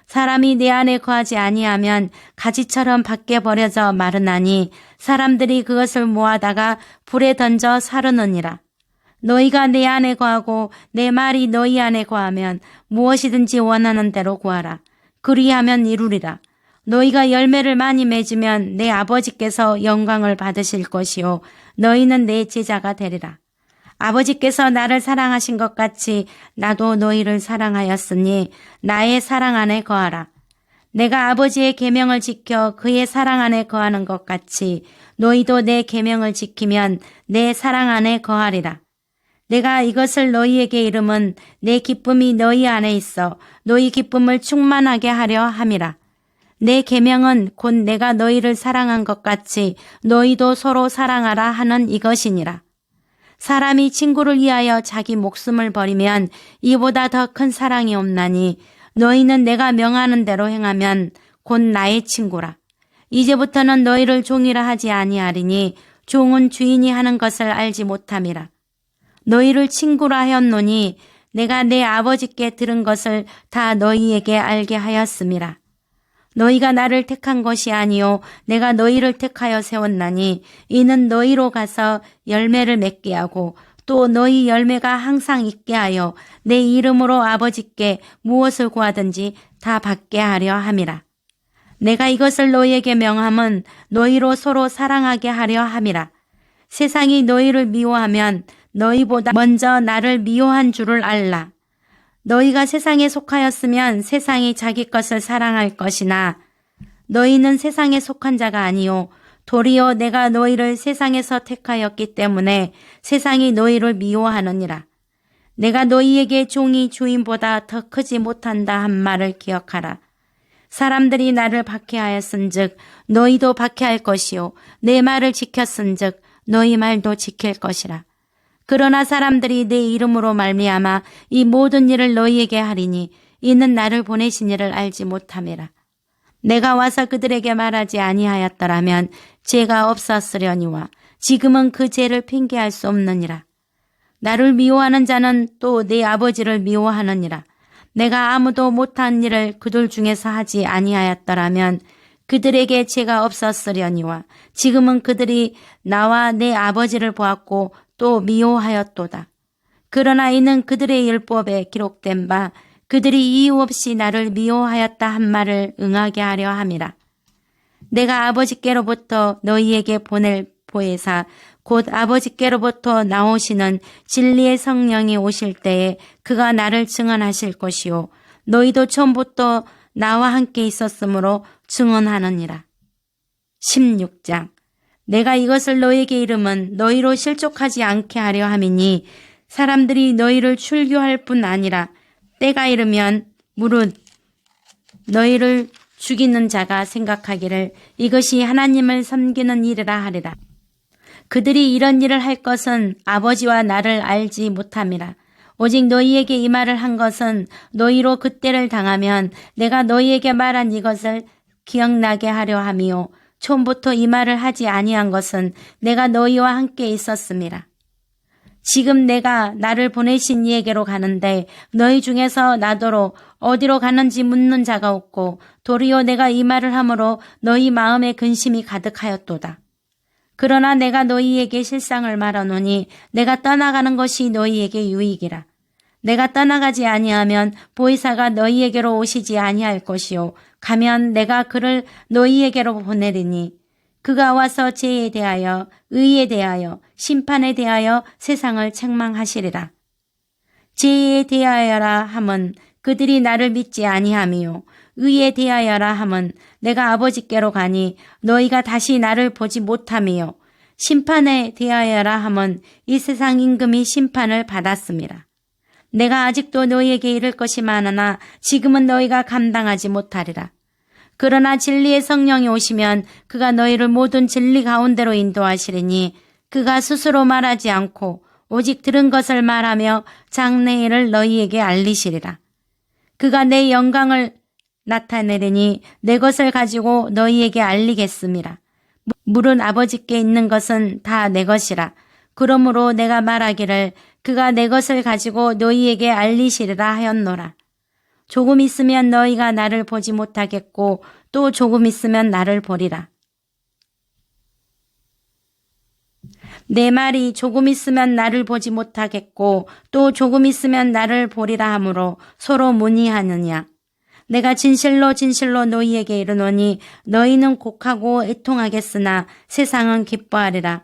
사람이 내 안에 거하지 아니하면 가지처럼 밖에 버려져 마르나니 사람들이 그것을 모아다가 불에 던져 사르느니라. 너희가 내 안에 거하고 내 말이 너희 안에 거하면 무엇이든지 원하는 대로 구하라. 그리하면 이루리라. 너희가 열매를 많이 맺으면 내 아버지께서 영광을 받으실 것이요 너희는 내 제자가 되리라. 아버지께서 나를 사랑하신 것 같이 나도 너희를 사랑하였으니 나의 사랑 안에 거하라. 내가 아버지의 계명을 지켜 그의 사랑 안에 거하는 것 같이 너희도 내 계명을 지키면 내 사랑 안에 거하리라. 내가 이것을 너희에게 이름은 내 기쁨이 너희 안에 있어 너희 기쁨을 충만하게 하려 함이라. 내 계명은 곧 내가 너희를 사랑한 것 같이 너희도 서로 사랑하라 하는 이것이니라. 사람이 친구를 위하여 자기 목숨을 버리면 이보다 더 큰 사랑이 없나니 너희는 내가 명하는 대로 행하면 곧 나의 친구라. 이제부터는 너희를 종이라 하지 아니하리니 종은 주인이 하는 것을 알지 못함이라. 너희를 친구라 하였노니 내가 내 아버지께 들은 것을 다 너희에게 알게 하였음이라. 너희가 나를 택한 것이 아니요 내가 너희를 택하여 세웠나니 이는 너희로 가서 열매를 맺게 하고 또 너희 열매가 항상 있게 하여 내 이름으로 아버지께 무엇을 구하든지 다 받게 하려 함이라. 내가 이것을 너희에게 명함은 너희로 서로 사랑하게 하려 함이라. 세상이 너희를 미워하면 너희보다 먼저 나를 미워한 줄을 알라. 너희가 세상에 속하였으면 세상이 자기 것을 사랑할 것이나 너희는 세상에 속한 자가 아니요 도리어 내가 너희를 세상에서 택하였기 때문에 세상이 너희를 미워하느니라. 내가 너희에게 종이 주인보다 더 크지 못한다 한 말을 기억하라. 사람들이 나를 박해하였은즉 너희도 박해할 것이요 내 말을 지켰은즉 너희 말도 지킬 것이라. 그러나 사람들이 내 이름으로 말미암아 이 모든 일을 너희에게 하리니 이는 나를 보내신 이를 알지 못함이라. 내가 와서 그들에게 말하지 아니하였더라면 죄가 없었으려니와 지금은 그 죄를 핑계할 수 없느니라. 나를 미워하는 자는 또 내 아버지를 미워하느니라. 내가 아무도 못한 일을 그들 중에서 하지 아니하였더라면 그들에게 죄가 없었으려니와 지금은 그들이 나와 내 아버지를 보았고 또 미워하였도다. 그러나 이는 그들의 율법에 기록된 바 그들이 이유 없이 나를 미워하였다 한 말을 응하게 하려 함이라. 내가 아버지께로부터 너희에게 보낼 보혜사 곧 아버지께로부터 나오시는 진리의 성령이 오실 때에 그가 나를 증언하실 것이요 너희도 처음부터 나와 함께 있었으므로 증언하느니라. 16장 내가 이것을 너희에게 이름은 너희로 실족하지 않게 하려 함이니 사람들이 너희를 출교할 뿐 아니라 때가 이르면 무릇 너희를 죽이는 자가 생각하기를 이것이 하나님을 섬기는 일이라 하리라. 그들이 이런 일을 할 것은 아버지와 나를 알지 못함이라. 오직 너희에게 이 말을 한 것은 너희로 그때를 당하면 내가 너희에게 말한 이것을 기억나게 하려 함이요 처음부터 이 말을 하지 아니한 것은 내가 너희와 함께 있었음이라. 지금 내가 나를 보내신 이에게로 가는데 너희 중에서 나더러 어디로 가는지 묻는 자가 없고 도리어 내가 이 말을 함으로 너희 마음에 근심이 가득하였도다. 그러나 내가 너희에게 실상을 말하노니 내가 떠나가는 것이 너희에게 유익이라. 내가 떠나가지 아니하면 보혜사가 너희에게로 오시지 아니할 것이요 가면 내가 그를 너희에게로 보내리니 그가 와서 죄에 대하여 의에 대하여 심판에 대하여 세상을 책망하시리라. 죄에 대하여라 함은 그들이 나를 믿지 아니함이요 의에 대하여라 함은 내가 아버지께로 가니 너희가 다시 나를 보지 못함이요 심판에 대하여라 함은 이 세상 임금이 심판을 받았음이라. 내가 아직도 너희에게 이를 것이 많으나 지금은 너희가 감당하지 못하리라. 그러나 진리의 성령이 오시면 그가 너희를 모든 진리 가운데로 인도하시리니 그가 스스로 말하지 않고 오직 들은 것을 말하며 장래일을 너희에게 알리시리라. 그가 내 영광을 나타내리니 내 것을 가지고 너희에게 알리겠음이라. 물은 아버지께 있는 것은 다 내 것이라. 그러므로 내가 말하기를 그가 내 것을 가지고 너희에게 알리시리라 하였노라. 조금 있으면 너희가 나를 보지 못하겠고 또 조금 있으면 나를 보리라. 내 말이 조금 있으면 나를 보지 못하겠고 또 조금 있으면 나를 보리라 하므로 서로 문의하느냐. 내가 진실로 진실로 너희에게 이르노니 너희는 곡하고 애통하겠으나 세상은 기뻐하리라.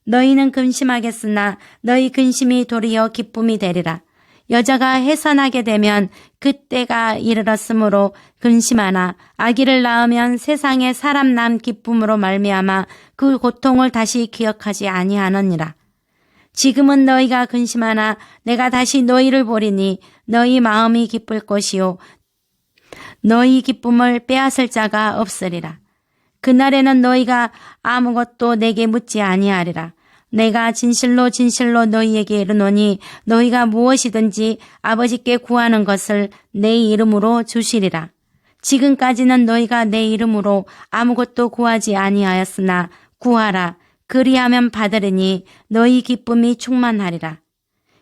너희는 근심하겠으나 너희 근심이 도리어 기쁨이 되리라. 여자가 해산하게 되면 그때가 이르렀으므로 근심하나 아기를 낳으면 세상에 사람 남 기쁨으로 말미암아 그 고통을 다시 기억하지 아니하느니라. 지금은 너희가 근심하나 내가 다시 너희를 보리니 너희 마음이 기쁠 것이요 너희 기쁨을 빼앗을 자가 없으리라. 그날에는 너희가 아무것도 내게 묻지 아니하리라. 내가 진실로 진실로 너희에게 이르노니 너희가 무엇이든지 아버지께 구하는 것을 내 이름으로 주시리라. 지금까지는 너희가 내 이름으로 아무것도 구하지 아니하였으나 구하라. 그리하면 받으리니 너희 기쁨이 충만하리라.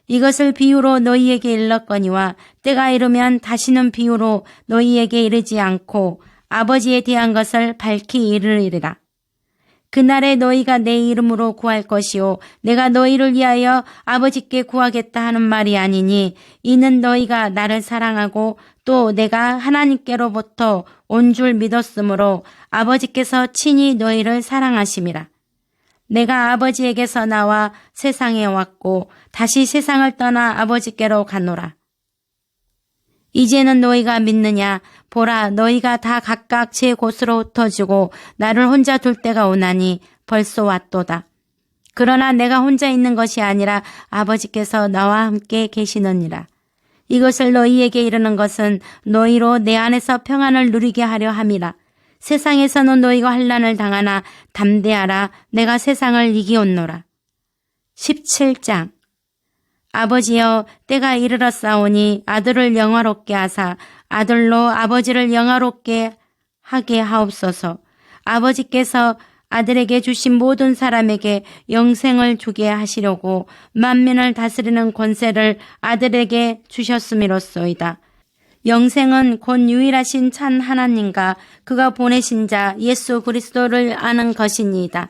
이것을 비유로 너희에게 일렀거니와 때가 이르면 다시는 비유로 너희에게 이르지 않고 아버지에 대한 것을 밝히 이르리라. 그날에 너희가 내 이름으로 구할 것이요 내가 너희를 위하여 아버지께 구하겠다 하는 말이 아니니 이는 너희가 나를 사랑하고 또 내가 하나님께로부터 온 줄 믿었으므로 아버지께서 친히 너희를 사랑하심이라. 내가 아버지에게서 나와 세상에 왔고 다시 세상을 떠나 아버지께로 가노라. 이제는 너희가 믿느냐? 보라, 너희가 다 각각 제 곳으로 흩어지고 나를 혼자 둘 때가 오나니 벌써 왔도다. 그러나 내가 혼자 있는 것이 아니라 아버지께서 나와 함께 계시느니라. 이것을 너희에게 이르는 것은 너희로 내 안에서 평안을 누리게 하려 함이라. 세상에서는 너희가 환난을 당하나 담대하라. 내가 세상을 이기었노라. 17장. 아버지여, 때가 이르렀사오니 아들을 영화롭게 하사 아들로 아버지를 영화롭게 하게 하옵소서. 아버지께서 아들에게 주신 모든 사람에게 영생을 주게 하시려고 만민을 다스리는 권세를 아들에게 주셨음이로소이다. 영생은 곧 유일하신 참 하나님과 그가 보내신 자 예수 그리스도를 아는 것이니이다.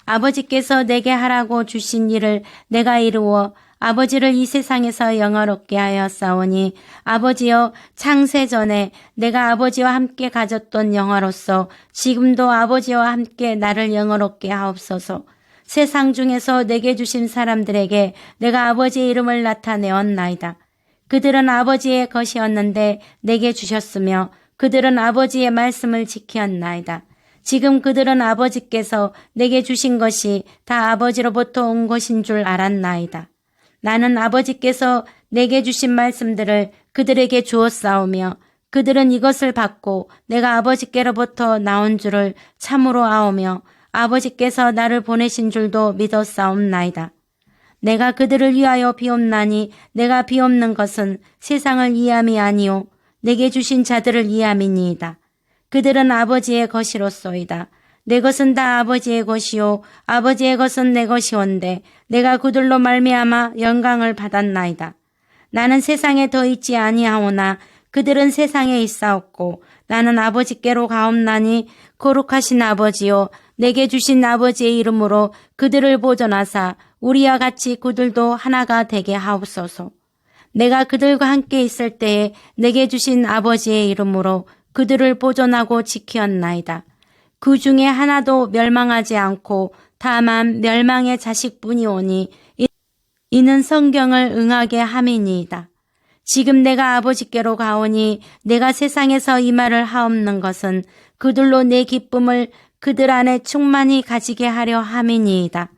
아버지께서 내게 하라고 주신 일을 내가 이루어 아버지를 이 세상에서 영화롭게 하였사오니 아버지여, 창세 전에 내가 아버지와 함께 가졌던 영화로서 지금도 아버지와 함께 나를 영화롭게 하옵소서. 세상 중에서 내게 주신 사람들에게 내가 아버지의 이름을 나타내었나이다. 그들은 아버지의 것이었는데 내게 주셨으며 그들은 아버지의 말씀을 지켰나이다. 지금 그들은 아버지께서 내게 주신 것이 다 아버지로부터 온 것인 줄 알았나이다. 나는 아버지께서 내게 주신 말씀들을 그들에게 주었사오며 그들은 이것을 받고 내가 아버지께로부터 나온 줄을 참으로 아오며 아버지께서 나를 보내신 줄도 믿었사옵나이다. 내가 그들을 위하여 비옵나니 내가 비옵는 것은 세상을 이함이 아니요 내게 주신 자들을 이함이니이다. 그들은 아버지의 것이로소이다. 내 것은 다 아버지의 것이요 아버지의 것은 내 것이온데 내가 그들로 말미암아 영광을 받았나이다. 나는 세상에 더 있지 아니하오나 그들은 세상에 있사옵고 나는 아버지께로 가옵나니 거룩하신 아버지요 내게 주신 아버지의 이름으로 그들을 보존하사 우리와 같이 그들도 하나가 되게 하옵소서. 내가 그들과 함께 있을 때에 내게 주신 아버지의 이름으로 그들을 보존하고 지켰나이다. 그 중에 하나도 멸망하지 않고 다만 멸망의 자식뿐이오니 이는 성경을 응하게 함이니이다. 지금 내가 아버지께로 가오니 내가 세상에서 이 말을 하옵는 것은 그들로 내 기쁨을 그들 안에 충만히 가지게 하려 함이니이다.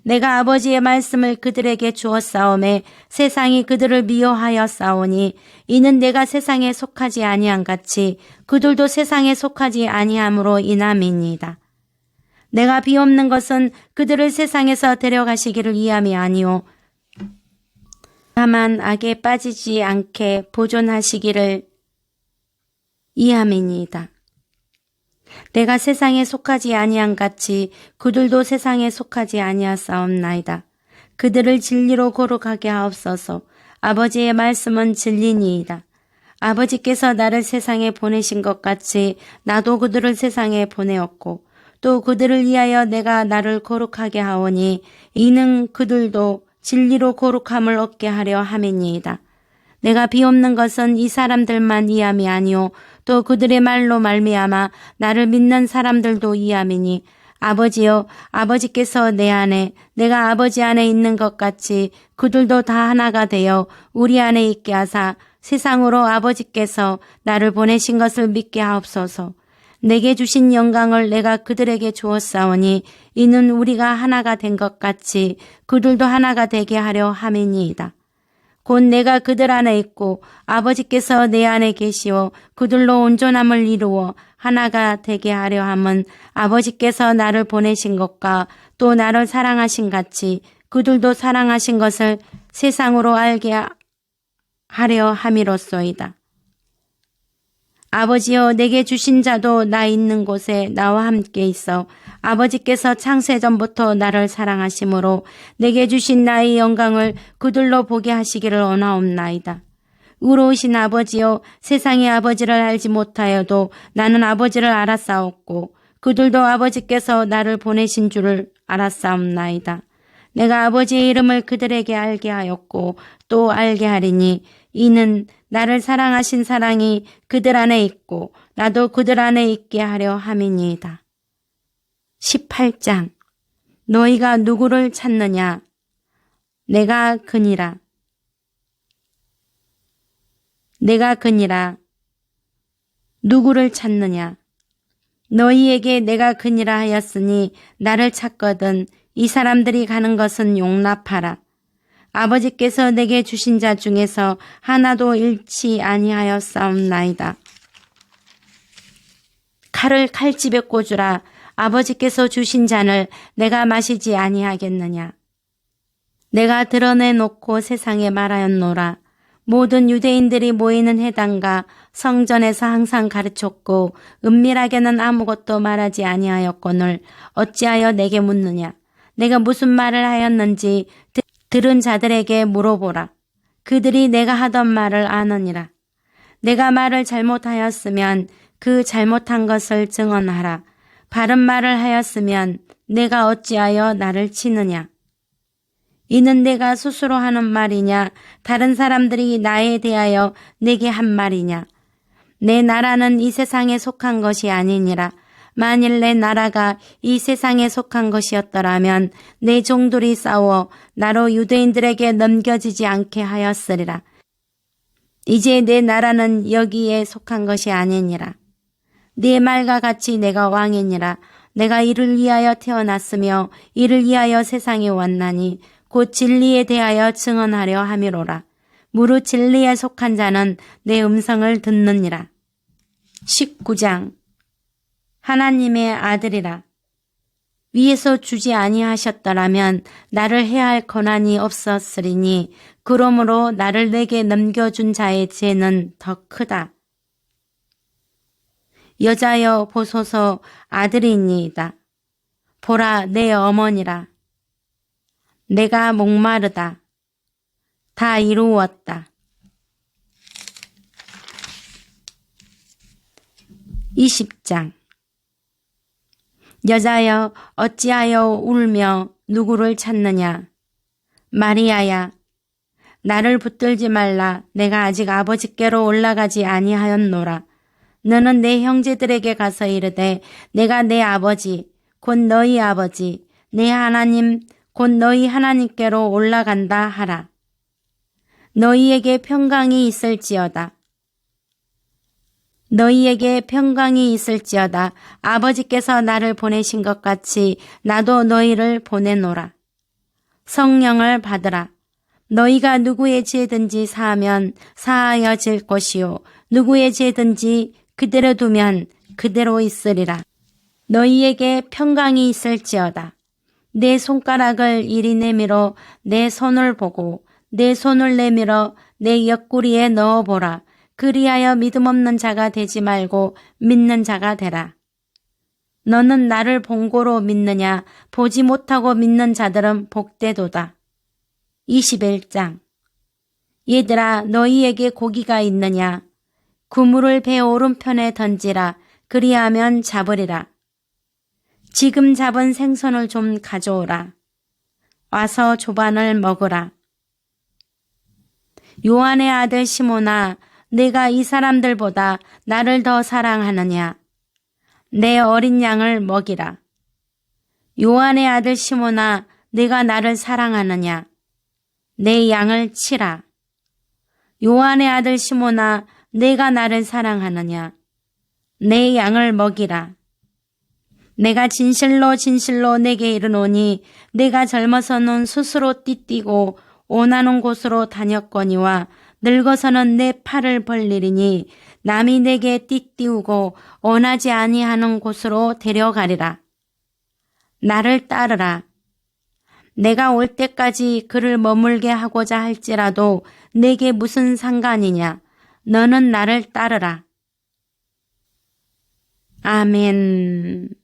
내가 아버지의 말씀을 그들에게 주었사오매 세상이 그들을 미워하여 싸우니 이는 내가 세상에 속하지 아니한 같이 그들도 세상에 속하지 아니함으로 인함이니이다. 내가 비옵는 것은 그들을 세상에서 데려가시기를 위함이 아니오 다만 악에 빠지지 않게 보존하시기를 위함이니이다. 내가 세상에 속하지 아니한 같이 그들도 세상에 속하지 아니하사옵나이다. 그들을 진리로 거룩하게 하옵소서. 아버지의 말씀은 진리니이다. 아버지께서 나를 세상에 보내신 것 같이 나도 그들을 세상에 보내었고 또 그들을 위하여 내가 나를 거룩하게 하오니 이는 그들도 진리로 거룩함을 얻게 하려 함이니이다. 내가 비옵는 것은 이 사람들만 이함이 아니오 또 그들의 말로 말미암아 나를 믿는 사람들도 이함이니 아버지여, 아버지께서 내 안에, 내가 아버지 안에 있는 것 같이 그들도 다 하나가 되어 우리 안에 있게 하사 세상으로 아버지께서 나를 보내신 것을 믿게 하옵소서. 내게 주신 영광을 내가 그들에게 주었사오니 이는 우리가 하나가 된 것 같이 그들도 하나가 되게 하려 함이니이다. 곧 내가 그들 안에 있고 아버지께서 내 안에 계시오 그들로 온전함을 이루어 하나가 되게 하려 함은 아버지께서 나를 보내신 것과 또 나를 사랑하신 같이 그들도 사랑하신 것을 세상으로 알게 하려 함이로소이다. 아버지여, 내게 주신 자도 나 있는 곳에 나와 함께 있어 아버지께서 창세전부터 나를 사랑하심으로 내게 주신 나의 영광을 그들로 보게 하시기를 원하옵나이다. 의로우신 아버지여, 세상의 아버지를 알지 못하여도 나는 아버지를 알았사옵고 그들도 아버지께서 나를 보내신 줄을 알았사옵나이다. 내가 아버지의 이름을 그들에게 알게 하였고 또 알게 하리니 이는 나를 사랑하신 사랑이 그들 안에 있고 나도 그들 안에 있게 하려 함이니이다. 18장. 너희가 누구를 찾느냐? 내가 그니라. 내가 그니라. 누구를 찾느냐? 너희에게 내가 그니라 하였으니 나를 찾거든 이 사람들이 가는 것은 용납하라. 아버지께서 내게 주신 자 중에서 하나도 잃지 아니하였사옵나이다. 칼을 칼집에 꽂으라. 아버지께서 주신 잔을 내가 마시지 아니하겠느냐. 내가 드러내놓고 세상에 말하였노라. 모든 유대인들이 모이는 회당과 성전에서 항상 가르쳤고 은밀하게는 아무것도 말하지 아니하였거늘 어찌하여 내게 묻느냐. 내가 무슨 말을 하였는지 들은 자들에게 물어보라. 그들이 내가 하던 말을 아느니라. 내가 말을 잘못하였으면 그 잘못한 것을 증언하라. 바른 말을 하였으면 내가 어찌하여 나를 치느냐. 이는 내가 스스로 하는 말이냐 다른 사람들이 나에 대하여 내게 한 말이냐. 내 나라는 이 세상에 속한 것이 아니니라. 만일 내 나라가 이 세상에 속한 것이었더라면 내 종들이 싸워 나로 유대인들에게 넘겨지지 않게 하였으리라. 이제 내 나라는 여기에 속한 것이 아니니라. 네 말과 같이 내가 왕이니라. 내가 이를 위하여 태어났으며 이를 위하여 세상에 왔나니 곧 진리에 대하여 증언하려 함이로라. 무릇 진리에 속한 자는 내 음성을 듣느니라. 19장. 하나님의 아들이라. 위에서 주지 아니하셨더라면 나를 해할 권한이 없었으리니 그러므로 나를 내게 넘겨준 자의 죄는 더 크다. 여자여 보소서 아들이니이다. 보라 내 어머니라. 내가 목마르다. 다 이루었다. 20장. 여자여 어찌하여 울며 누구를 찾느냐. 마리아야 나를 붙들지 말라. 내가 아직 아버지께로 올라가지 아니하였노라. 너는 내 형제들에게 가서 이르되 내가 내 아버지 곧 너희 아버지 내 하나님 곧 너희 하나님께로 올라간다 하라. 너희에게 평강이 있을지어다. 너희에게 평강이 있을지어다. 아버지께서 나를 보내신 것 같이 나도 너희를 보내노라. 성령을 받으라. 너희가 누구의 죄든지 사하면 사하여질 것이요 누구의 죄든지 그대로 두면 그대로 있으리라. 너희에게 평강이 있을지어다. 내 손가락을 이리 내밀어 내 손을 보고 내 손을 내밀어 내 옆구리에 넣어보라. 그리하여 믿음 없는 자가 되지 말고 믿는 자가 되라. 너는 나를 본고로 믿느냐? 보지 못하고 믿는 자들은 복되도다. 21장. 얘들아 너희에게 고기가 있느냐? 그물을 배 오른편에 던지라. 그리하면 잡으리라. 지금 잡은 생선을 좀 가져오라. 와서 조반을 먹으라. 요한의 아들 시몬아 내가 이 사람들보다 나를 더 사랑하느냐? 내 어린 양을 먹이라. 요한의 아들 시몬아, 네가 나를 사랑하느냐? 내 양을 치라. 요한의 아들 시몬아, 네가 나를 사랑하느냐? 내 양을 먹이라. 내가 진실로 진실로 내게 이르노니 내가 젊어서는 스스로 띠띠고 원하는 곳으로 다녔거니와 늙어서는 내 팔을 벌리리니 남이 내게 띠띠우고 원하지 아니하는 곳으로 데려가리라. 나를 따르라. 내가 올 때까지 그를 머물게 하고자 할지라도 내게 무슨 상관이냐? 너는 나를 따르라. 아멘.